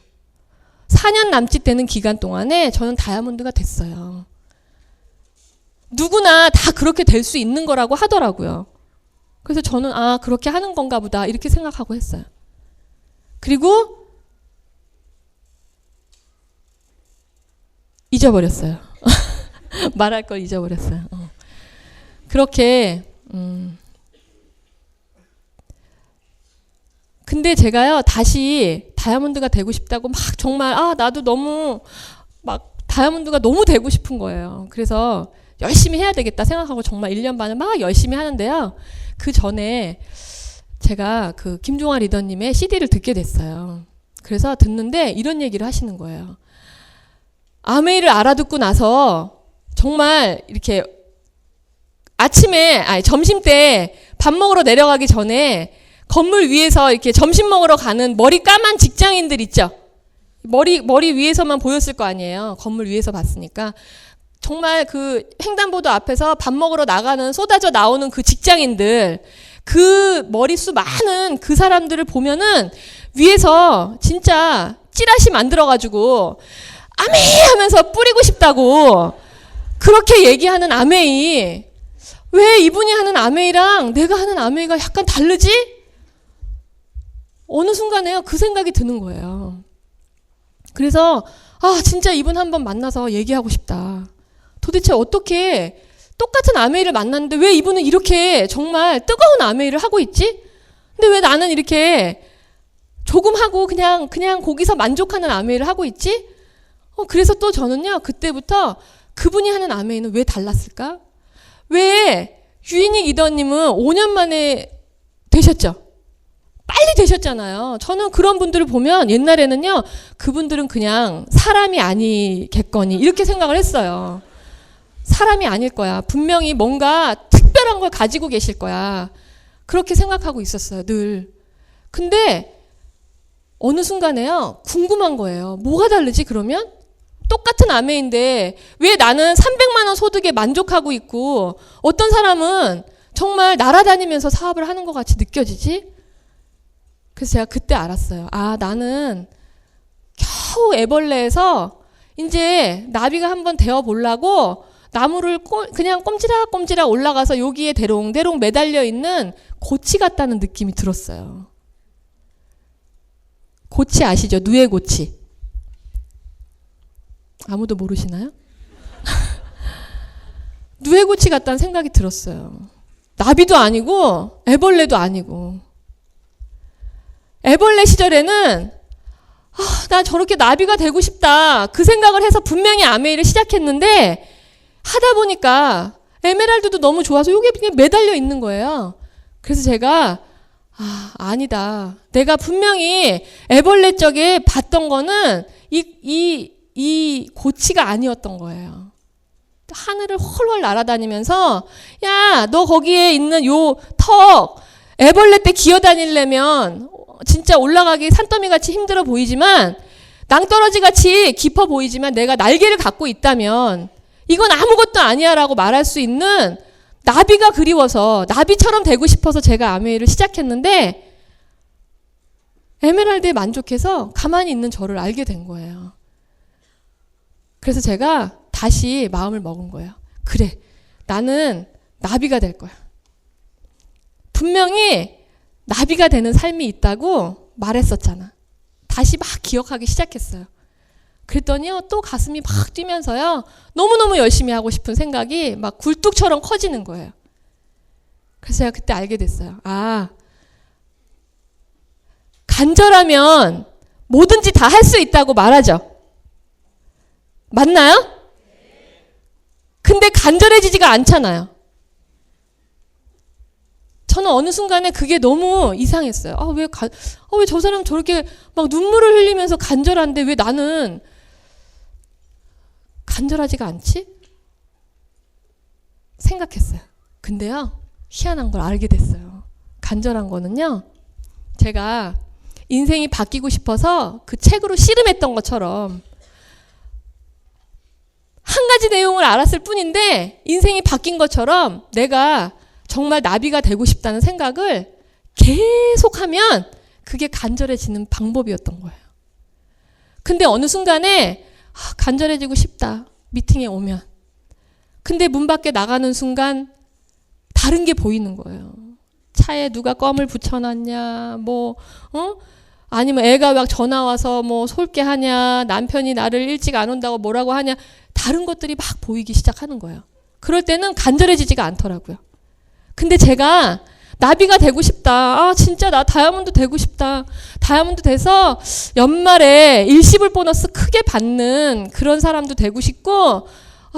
4년 남짓 되는 기간 동안에 저는 다이아몬드가 됐어요. 누구나 다 그렇게 될 수 있는 거라고 하더라고요. 그래서 저는 그렇게 하는 건가 보다 이렇게 생각하고 했어요. 그리고 잊어버렸어요. 말할 걸 잊어버렸어요. 그렇게 근데 제가요 다시 다이아몬드가 되고 싶다고 막 정말 나도 너무 막 다이아몬드가 너무 되고 싶은 거예요. 그래서 열심히 해야 되겠다 생각하고 정말 1년 반을 막 열심히 하는데요. 그 전에 제가 그 김종화 리더님의 CD를 듣게 됐어요. 그래서 듣는데 이런 얘기를 하시는 거예요. 아메이를 알아듣고 나서 정말 이렇게 점심 때 밥 먹으러 내려가기 전에 건물 위에서 이렇게 점심 먹으러 가는 머리 까만 직장인들 있죠? 머리 위에서만 보였을 거 아니에요. 건물 위에서 봤으니까. 정말 그 횡단보도 앞에서 밥 먹으러 나가는 쏟아져 나오는 그 직장인들, 그 머리수 많은 그 사람들을 보면은 위에서 진짜 찌라시 만들어가지고 아메이 하면서 뿌리고 싶다고 그렇게 얘기하는 아메이, 왜 이분이 하는 아메이랑 내가 하는 아메이가 약간 다르지? 어느 순간에요 그 생각이 드는 거예요. 그래서 진짜 이분 한번 만나서 얘기하고 싶다. 도대체 어떻게 똑같은 아메이를 만났는데 왜 이분은 이렇게 정말 뜨거운 아메이를 하고 있지? 근데 왜 나는 이렇게 조금 하고 그냥 거기서 만족하는 아메이를 하고 있지? 그래서 또 저는요 그때부터 그분이 하는 아메이는 왜 달랐을까? 왜 유인익 리더님은 5년 만에 되셨죠? 빨리 되셨잖아요. 저는 그런 분들을 보면 옛날에는요 그분들은 그냥 사람이 아니겠거니 이렇게 생각을 했어요. 사람이 아닐 거야. 분명히 뭔가 특별한 걸 가지고 계실 거야. 그렇게 생각하고 있었어요, 늘. 근데 어느 순간에요, 궁금한 거예요. 뭐가 다르지, 그러면? 똑같은 아메인데 왜 나는 300만 원 소득에 만족하고 있고 어떤 사람은 정말 날아다니면서 사업을 하는 것 같이 느껴지지? 그래서 제가 그때 알았어요. 나는 겨우 애벌레에서 이제 나비가 한번 되어보려고 나무를 그냥 꼼지락꼼지락 올라가서 여기에 대롱대롱 매달려 있는 고치 같다는 느낌이 들었어요. 고치 아시죠? 누에고치. 아무도 모르시나요? 누에고치 같다는 생각이 들었어요. 나비도 아니고 애벌레도 아니고. 애벌레 시절에는 나 저렇게 나비가 되고 싶다 그 생각을 해서 분명히 아메이를 시작했는데 하다 보니까 에메랄드도 너무 좋아서 여기에 그냥 매달려 있는 거예요. 그래서 제가 아니다. 내가 분명히 애벌레 쪽에 봤던 거는 이 고치가 아니었던 거예요. 하늘을 훨훨 날아다니면서 야, 너 거기에 있는 요 턱 애벌레 때 기어다니려면 진짜 올라가기 산더미 같이 힘들어 보이지만 낭떠러지 같이 깊어 보이지만 내가 날개를 갖고 있다면 이건 아무것도 아니야 라고 말할 수 있는 나비가 그리워서 나비처럼 되고 싶어서 제가 아메이를 시작했는데 에메랄드에 만족해서 가만히 있는 저를 알게 된 거예요. 그래서 제가 다시 마음을 먹은 거예요. 그래, 나는 나비가 될 거야. 분명히 나비가 되는 삶이 있다고 말했었잖아. 다시 막 기억하기 시작했어요. 그랬더니요, 또 가슴이 막 뛰면서요, 너무너무 열심히 하고 싶은 생각이 막 굴뚝처럼 커지는 거예요. 그래서 제가 그때 알게 됐어요. 아, 간절하면 뭐든지 다 할 수 있다고 말하죠. 맞나요? 근데 간절해지지가 않잖아요. 저는 어느 순간에 그게 너무 이상했어요. 왜 저 사람 저렇게 막 눈물을 흘리면서 간절한데 왜 나는 간절하지가 않지? 생각했어요. 근데요, 희한한 걸 알게 됐어요. 간절한 거는요, 제가 인생이 바뀌고 싶어서 그 책으로 씨름했던 것처럼 한 가지 내용을 알았을 뿐인데 인생이 바뀐 것처럼 내가 정말 나비가 되고 싶다는 생각을 계속하면 그게 간절해지는 방법이었던 거예요. 근데 어느 순간에 간절해지고 싶다. 미팅에 오면. 근데 문 밖에 나가는 순간 다른 게 보이는 거예요. 차에 누가 껌을 붙여놨냐, 아니면 애가 막 전화 와서 솔게 하냐, 남편이 나를 일찍 안 온다고 뭐라고 하냐, 다른 것들이 막 보이기 시작하는 거예요. 그럴 때는 간절해지지가 않더라고요. 근데 제가 나비가 되고 싶다. 진짜 나 다이아몬드 되고 싶다. 다이아몬드 돼서 연말에 일시불 보너스 크게 받는 그런 사람도 되고 싶고,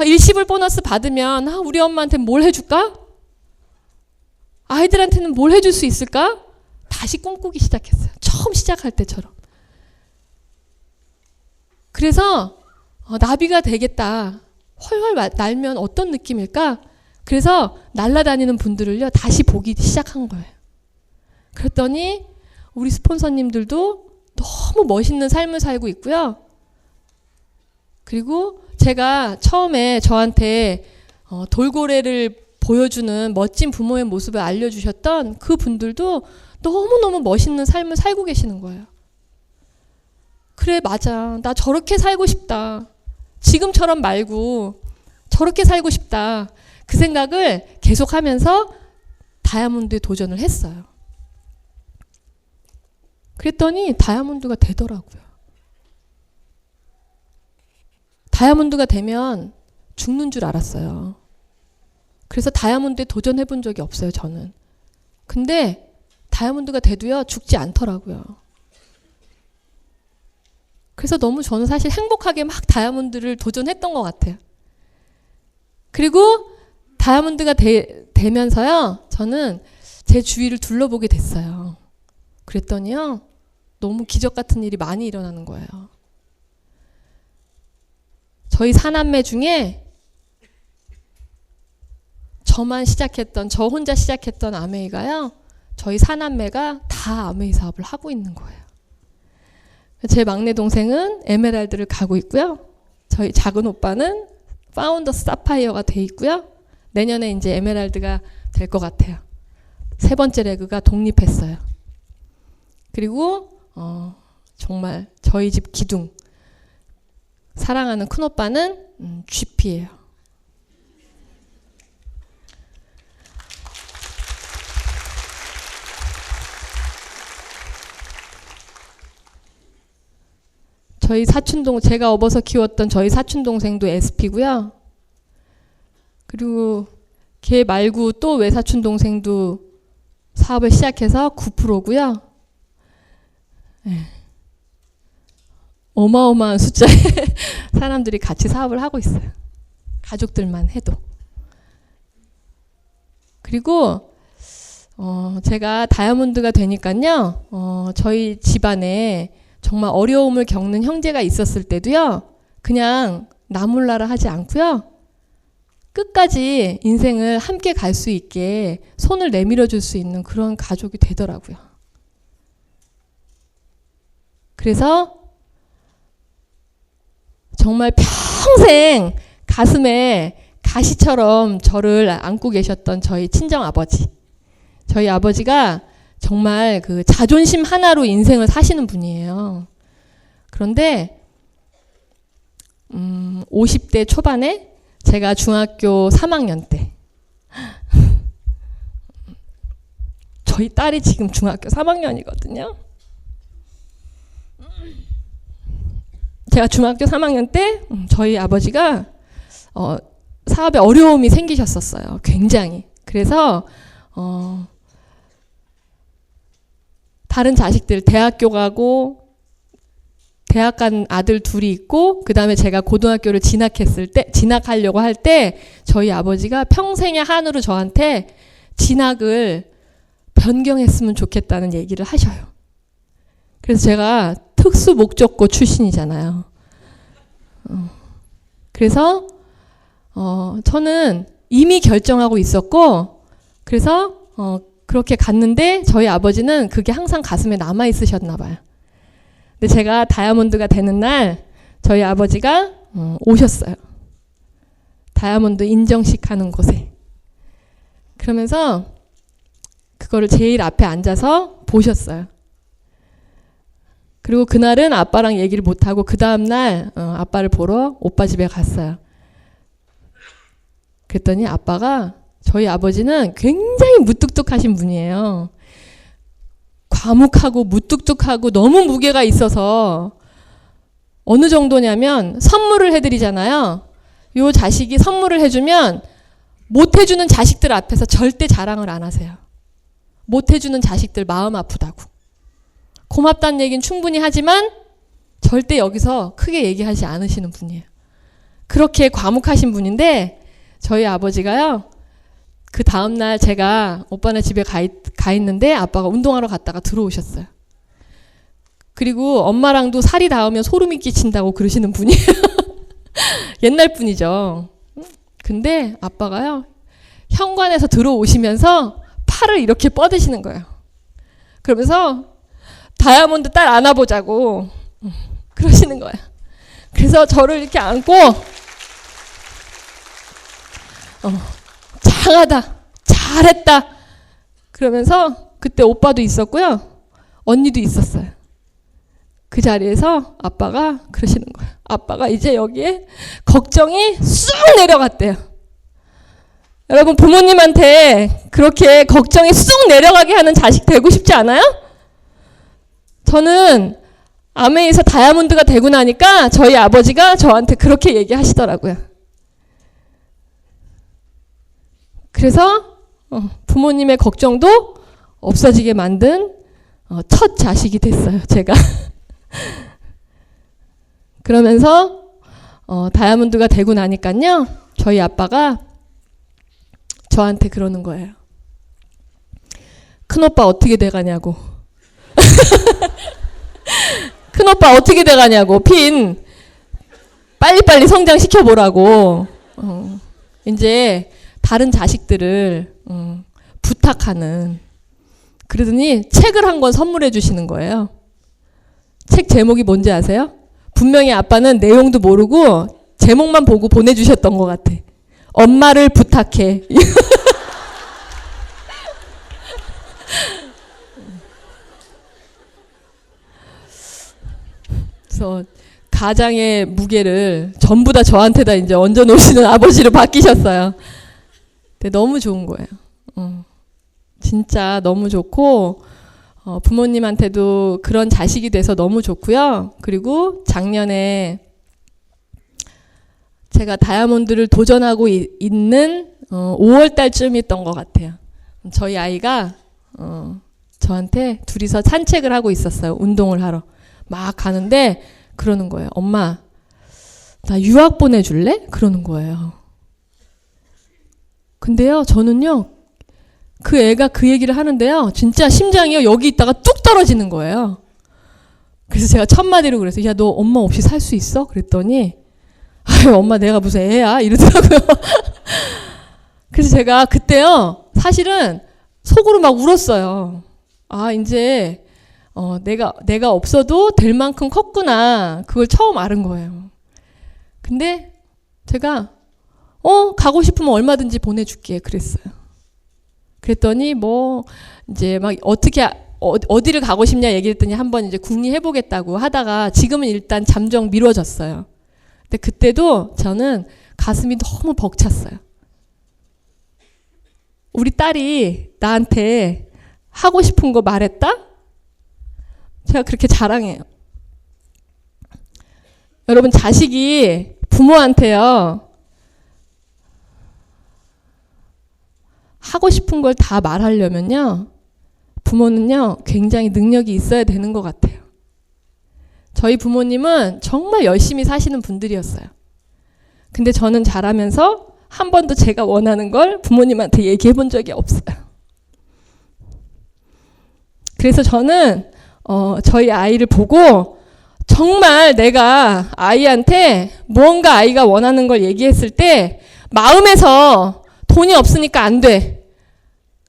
일시불 보너스 받으면 우리 엄마한테 뭘 해줄까? 아이들한테는 뭘 해줄 수 있을까? 다시 꿈꾸기 시작했어요. 처음 시작할 때처럼. 그래서 나비가 되겠다. 훨훨 날면 어떤 느낌일까? 그래서 날아다니는 분들을요, 다시 보기 시작한 거예요. 그랬더니 우리 스폰서님들도 너무 멋있는 삶을 살고 있고요. 그리고 제가 처음에 저한테 돌고래를 보여주는 멋진 부모의 모습을 알려주셨던 그 분들도 너무너무 멋있는 삶을 살고 계시는 거예요. 그래, 맞아. 나 저렇게 살고 싶다. 지금처럼 말고 저렇게 살고 싶다. 그 생각을 계속하면서 다이아몬드에 도전을 했어요. 그랬더니 다이아몬드가 되더라고요. 다이아몬드가 되면 죽는 줄 알았어요. 그래서 다이아몬드에 도전해 본 적이 없어요, 저는. 근데 다이아몬드가 돼도요, 죽지 않더라고요. 그래서 너무 저는 사실 행복하게 막 다이아몬드를 도전했던 것 같아요. 그리고 다이아몬드가 되면서요, 저는 제 주위를 둘러보게 됐어요. 그랬더니요, 너무 기적 같은 일이 많이 일어나는 거예요. 저희 사남매 중에 저 혼자 시작했던 아메이가요, 저희 사남매가 다 아메이 사업을 하고 있는 거예요. 제 막내 동생은 에메랄드를 가고 있고요. 저희 작은 오빠는 파운더스 사파이어가 돼 있고요. 내년에 이제 에메랄드가 될 것 같아요. 3번째 레그가 독립했어요. 그리고 정말 저희 집 기둥, 사랑하는 큰오빠는 GP예요. 저희 사촌동, 제가 업어서 키웠던 저희 사촌동생도 SP고요. 그리고 걔 말고 또 외사촌동생도 사업을 시작해서 9%고요. 네. 어마어마한 숫자의 사람들이 같이 사업을 하고 있어요. 가족들만 해도. 그리고 제가 다이아몬드가 되니까요, 저희 집안에 정말 어려움을 겪는 형제가 있었을 때도요, 그냥 나몰라라 하지 않고요, 끝까지 인생을 함께 갈 수 있게 손을 내밀어 줄 수 있는 그런 가족이 되더라고요. 그래서 정말 평생 가슴에 가시처럼 저를 안고 계셨던 저희 친정아버지. 저희 아버지가 정말 그 자존심 하나로 인생을 사시는 분이에요. 그런데 50대 초반에 제가 중학교 3학년 때 저희 딸이 지금 중학교 3학년이거든요. 제가 중학교 3학년 때 저희 아버지가 사업에 어려움이 생기셨었어요. 굉장히. 그래서 다른 자식들 대학교 가고 대학 간 아들 둘이 있고 그 다음에 제가 고등학교를 진학하려고 할 때 저희 아버지가 평생의 한으로 저한테 진학을 변경했으면 좋겠다는 얘기를 하셔요. 그래서 제가 특수 목적고 출신이잖아요. 그래서 저는 이미 결정하고 있었고 그래서 그렇게 갔는데 저희 아버지는 그게 항상 가슴에 남아 있으셨나 봐요. 근데 제가 다이아몬드가 되는 날 저희 아버지가 오셨어요. 다이아몬드 인정식 하는 곳에. 그러면서 그거를 제일 앞에 앉아서 보셨어요. 그리고 그날은 아빠랑 얘기를 못하고 그 다음날 아빠를 보러 오빠 집에 갔어요. 그랬더니 아빠가 저희 아버지는 굉장히 무뚝뚝하신 분이에요. 과묵하고 무뚝뚝하고 너무 무게가 있어서 어느 정도냐면 선물을 해드리잖아요. 요 자식이 선물을 해주면 못 해주는 자식들 앞에서 절대 자랑을 안 하세요. 못 해주는 자식들 마음 아프다고. 고맙다는 얘기는 충분히 하지만 절대 여기서 크게 얘기하지 않으시는 분이에요. 그렇게 과묵하신 분인데 저희 아버지가요. 그 다음날 제가 오빠네 집에 가 있는데 아빠가 운동하러 갔다가 들어오셨어요. 그리고 엄마랑도 살이 닿으면 소름이 끼친다고 그러시는 분이에요. 옛날 분이죠. 근데 아빠가요. 현관에서 들어오시면서 팔을 이렇게 뻗으시는 거예요. 그러면서 다이아몬드 딸 안아보자고 그러시는 거예요. 그래서 저를 이렇게 안고 장하다, 잘했다 그러면서 그때 오빠도 있었고요. 언니도 있었어요. 그 자리에서 아빠가 그러시는 거예요. 아빠가 이제 여기에 걱정이 쑥 내려갔대요. 여러분 부모님한테 그렇게 걱정이 쑥 내려가게 하는 자식 되고 싶지 않아요? 저는 아메이에서 다이아몬드가 되고 나니까 저희 아버지가 저한테 그렇게 얘기하시더라고요. 그래서 부모님의 걱정도 없어지게 만든 첫 자식이 됐어요. 제가. 그러면서 다이아몬드가 되고 나니까요. 저희 아빠가 저한테 그러는 거예요. 큰오빠 어떻게 돼가냐고. 큰오빠 어떻게 돼가냐고. 핀 빨리빨리 성장시켜보라고. 이제 다른 자식들을 부탁하는. 그러더니 책을 한 권 선물해 주시는 거예요. 책 제목이 뭔지 아세요? 분명히 아빠는 내용도 모르고 제목만 보고 보내주셨던 것 같아. 엄마를 부탁해. 그래서 가장의 무게를 전부 다 저한테다 이제 얹어 놓으시는 아버지로 바뀌셨어요. 근데 너무 좋은 거예요. 진짜 너무 좋고 부모님한테도 그런 자식이 돼서 너무 좋고요. 그리고 작년에 제가 다이아몬드를 도전하고 있는 5월 달쯤이었던 것 같아요. 저희 아이가 저한테 둘이서 산책을 하고 있었어요. 운동을 하러. 막 가는데 그러는 거예요. 엄마, 나 유학 보내줄래? 그러는 거예요. 근데요, 저는요, 그 애가 그 얘기를 하는데요, 진짜 심장이요, 여기 있다가 뚝 떨어지는 거예요. 그래서 제가 첫마디로 그랬어요. 야, 너 엄마 없이 살 수 있어? 그랬더니, 아유, 엄마 내가 무슨 애야? 이러더라고요. 그래서 제가 그때요, 사실은 속으로 막 울었어요. 아, 이제, 내가 없어도 될 만큼 컸구나. 그걸 처음 알은 거예요. 근데 제가, 가고 싶으면 얼마든지 보내줄게. 그랬어요. 그랬더니 이제 막 어디를 가고 싶냐 얘기했더니 한번 이제 궁리해보겠다고 하다가 지금은 일단 잠정 미뤄졌어요. 근데 그때도 저는 가슴이 너무 벅찼어요. 우리 딸이 나한테 하고 싶은 거 말했다? 제가 그렇게 자랑해요. 여러분, 자식이 부모한테요, 하고 싶은 걸 다 말하려면요, 부모는요, 굉장히 능력이 있어야 되는 것 같아요. 저희 부모님은 정말 열심히 사시는 분들이었어요. 근데 저는 자라면서 한 번도 제가 원하는 걸 부모님한테 얘기해 본 적이 없어요. 그래서 저는 저희 아이를 보고 정말 내가 아이한테 무언가 아이가 원하는 걸 얘기했을 때 마음에서 돈이 없으니까 안 돼,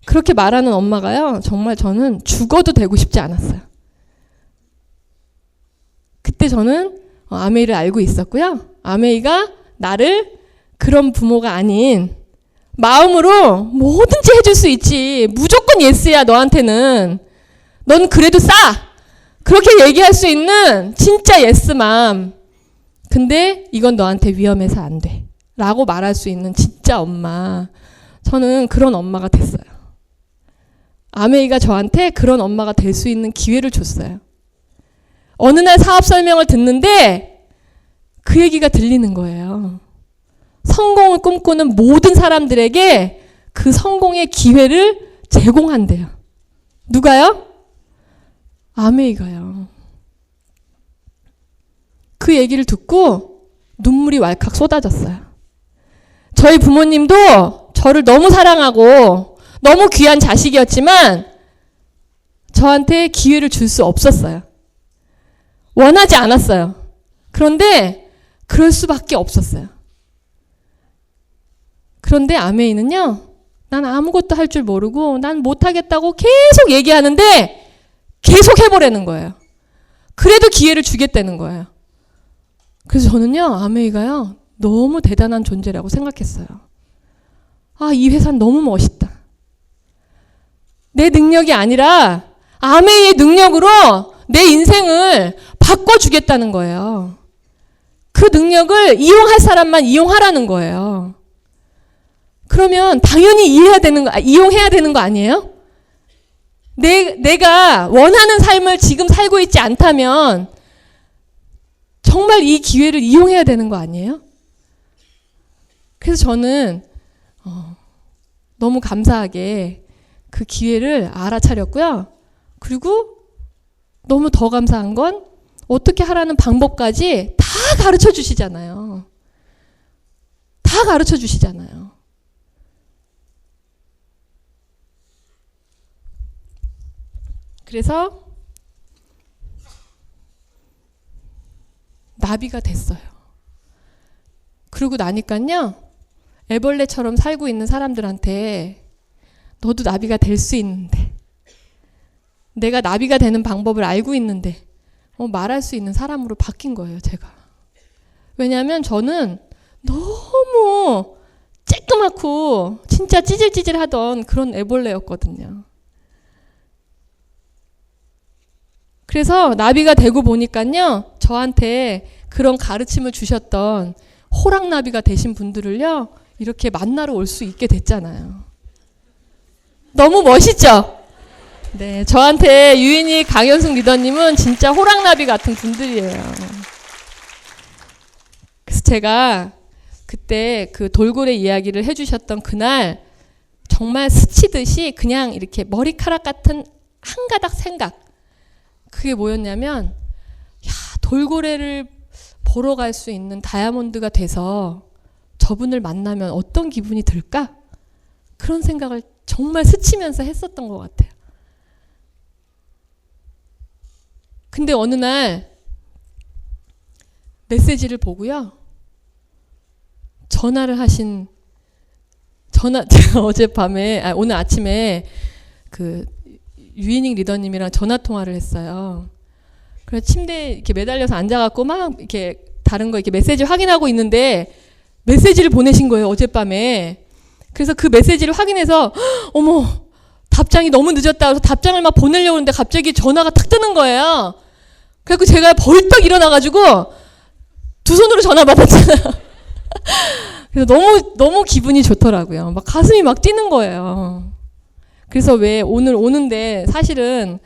그렇게 말하는 엄마가요, 정말 저는 죽어도 되고 싶지 않았어요. 그때 저는 아메이를 알고 있었고요. 아메이가 나를 그런 부모가 아닌 마음으로 뭐든지 해줄 수 있지, 무조건 예스야 너한테는, 넌 그래도 싸, 그렇게 얘기할 수 있는 진짜 예스맘, 근데 이건 너한테 위험해서 안 돼 라고 말할 수 있는 진짜 엄마, 저는 그런 엄마가 됐어요. 아메이가 저한테 그런 엄마가 될 수 있는 기회를 줬어요. 어느 날 사업 설명을 듣는데 그 얘기가 들리는 거예요. 성공을 꿈꾸는 모든 사람들에게 그 성공의 기회를 제공한대요. 누가요? 아메이가요. 그 얘기를 듣고 눈물이 왈칵 쏟아졌어요. 저희 부모님도 저를 너무 사랑하고 너무 귀한 자식이었지만 저한테 기회를 줄 수 없었어요. 원하지 않았어요. 그런데 그럴 수밖에 없었어요. 그런데 아메이는요, 난 아무것도 할 줄 모르고 난 못하겠다고 계속 얘기하는데 계속 해보라는 거예요. 그래도 기회를 주겠다는 거예요. 그래서 저는요, 아메이가요, 너무 대단한 존재라고 생각했어요. 아, 이 회사는 너무 멋있다. 내 능력이 아니라 아메이의 능력으로 내 인생을 바꿔주겠다는 거예요. 그 능력을 이용할 사람만 이용하라는 거예요. 그러면 당연히 이용해야 되는 거 아니에요? 내가 원하는 삶을 지금 살고 있지 않다면 정말 이 기회를 이용해야 되는 거 아니에요? 그래서 저는 너무 감사하게 그 기회를 알아차렸고요. 그리고 너무 더 감사한 건 어떻게 하라는 방법까지 다 가르쳐 주시잖아요. 다 가르쳐 주시잖아요. 그래서 나비가 됐어요. 그러고 나니까요, 애벌레처럼 살고 있는 사람들한테 너도 나비가 될 수 있는데, 내가 나비가 되는 방법을 알고 있는데 말할 수 있는 사람으로 바뀐 거예요, 제가. 왜냐하면 저는 너무 쬐끄맣고 진짜 찌질찌질하던 그런 애벌레였거든요. 그래서 나비가 되고 보니까요, 저한테 그런 가르침을 주셨던 호랑나비가 되신 분들을요, 이렇게 만나러 올 수 있게 됐잖아요. 너무 멋있죠? 네, 저한테 유인희 강현숙 리더님은 진짜 호랑나비 같은 분들이에요. 그래서 제가 그때 그 돌고래 이야기를 해주셨던 그날 정말 스치듯이 그냥 이렇게 머리카락 같은 한 가닥 생각, 그게 뭐였냐면, 야, 돌고래를 보러 갈 수 있는 다이아몬드가 돼서 저분을 만나면 어떤 기분이 들까? 그런 생각을 정말 스치면서 했었던 것 같아요. 근데 어느 날 메시지를 보고요, 전화를 하신 제가 어젯밤에, 오늘 아침에 그 유인익 리더님이랑 전화 통화를 했어요. 그래서 침대에 이렇게 매달려서 앉아갖고 막 이렇게 다른 거 이렇게 메시지 확인하고 있는데 메시지를 보내신 거예요, 어젯밤에. 그래서 그 메시지를 확인해서, 어머, 답장이 너무 늦었다. 그래서 답장을 막 보내려고 하는데 갑자기 전화가 탁 뜨는 거예요. 그래서 제가 벌떡 일어나가지고 두 손으로 전화 받았잖아요. 그래서 너무 기분이 좋더라고요. 막 가슴이 막 뛰는 거예요. 그래서 왜 오늘 오는데 사실은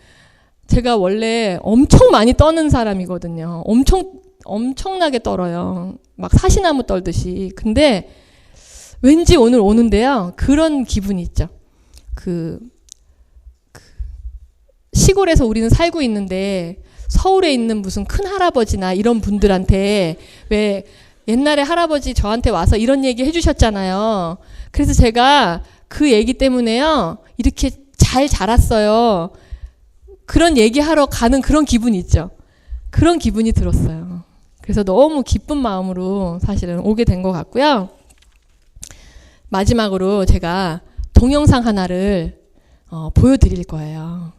제가 원래 엄청 많이 떠는 사람이거든요. 엄청나게 떨어요. 막 사시나무 떨듯이. 근데 왠지 오늘 오는데요. 그런 기분이 있죠. 시골에서 우리는 살고 있는데 서울에 있는 무슨 큰 할아버지나 이런 분들한테 왜 옛날에 할아버지 저한테 와서 이런 얘기 해주셨잖아요. 그래서 제가 그 얘기 때문에요. 이렇게 잘 자랐어요. 그런 얘기하러 가는 그런 기분이 있죠. 그런 기분이 들었어요. 그래서 너무 기쁜 마음으로 사실은 오게 된 것 같고요. 마지막으로 제가 동영상 하나를 보여드릴 거예요.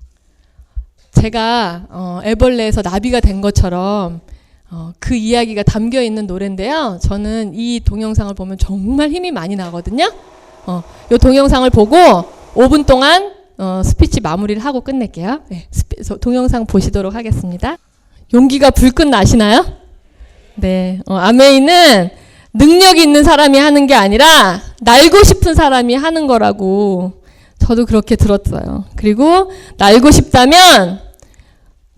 제가 애벌레에서 나비가 된 것처럼 그 이야기가 담겨 있는 노래인데요. 저는 이 동영상을 보면 정말 힘이 많이 나거든요. 이 동영상을 보고 5분 동안 스피치 마무리를 하고 끝낼게요. 네, 동영상 보시도록 하겠습니다. 용기가 불끈 나시나요? 네, 아메이는 능력이 있는 사람이 하는 게 아니라 날고 싶은 사람이 하는 거라고 저도 그렇게 들었어요. 그리고 날고 싶다면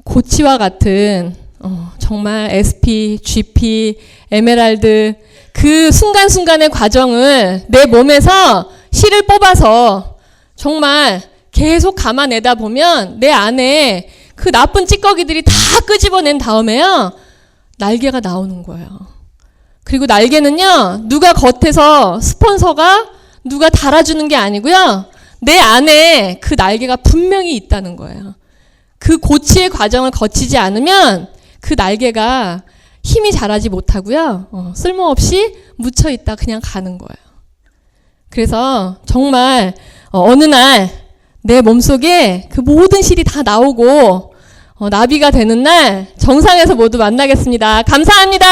고치와 같은 정말 SP, GP, 에메랄드 그 순간순간의 과정을 내 몸에서 실을 뽑아서 정말 계속 감아내다 보면 내 안에 그 나쁜 찌꺼기들이 다 끄집어낸 다음에요. 날개가 나오는 거예요. 그리고 날개는요. 누가 겉에서 스폰서가 누가 달아주는 게 아니고요. 내 안에 그 날개가 분명히 있다는 거예요. 그 고치의 과정을 거치지 않으면 그 날개가 힘이 자라지 못하고요. 쓸모없이 묻혀있다 그냥 가는 거예요. 그래서 정말 어느 날 내 몸속에 그 모든 실이 다 나오고 나비가 되는 날 정상에서 모두 만나겠습니다. 감사합니다.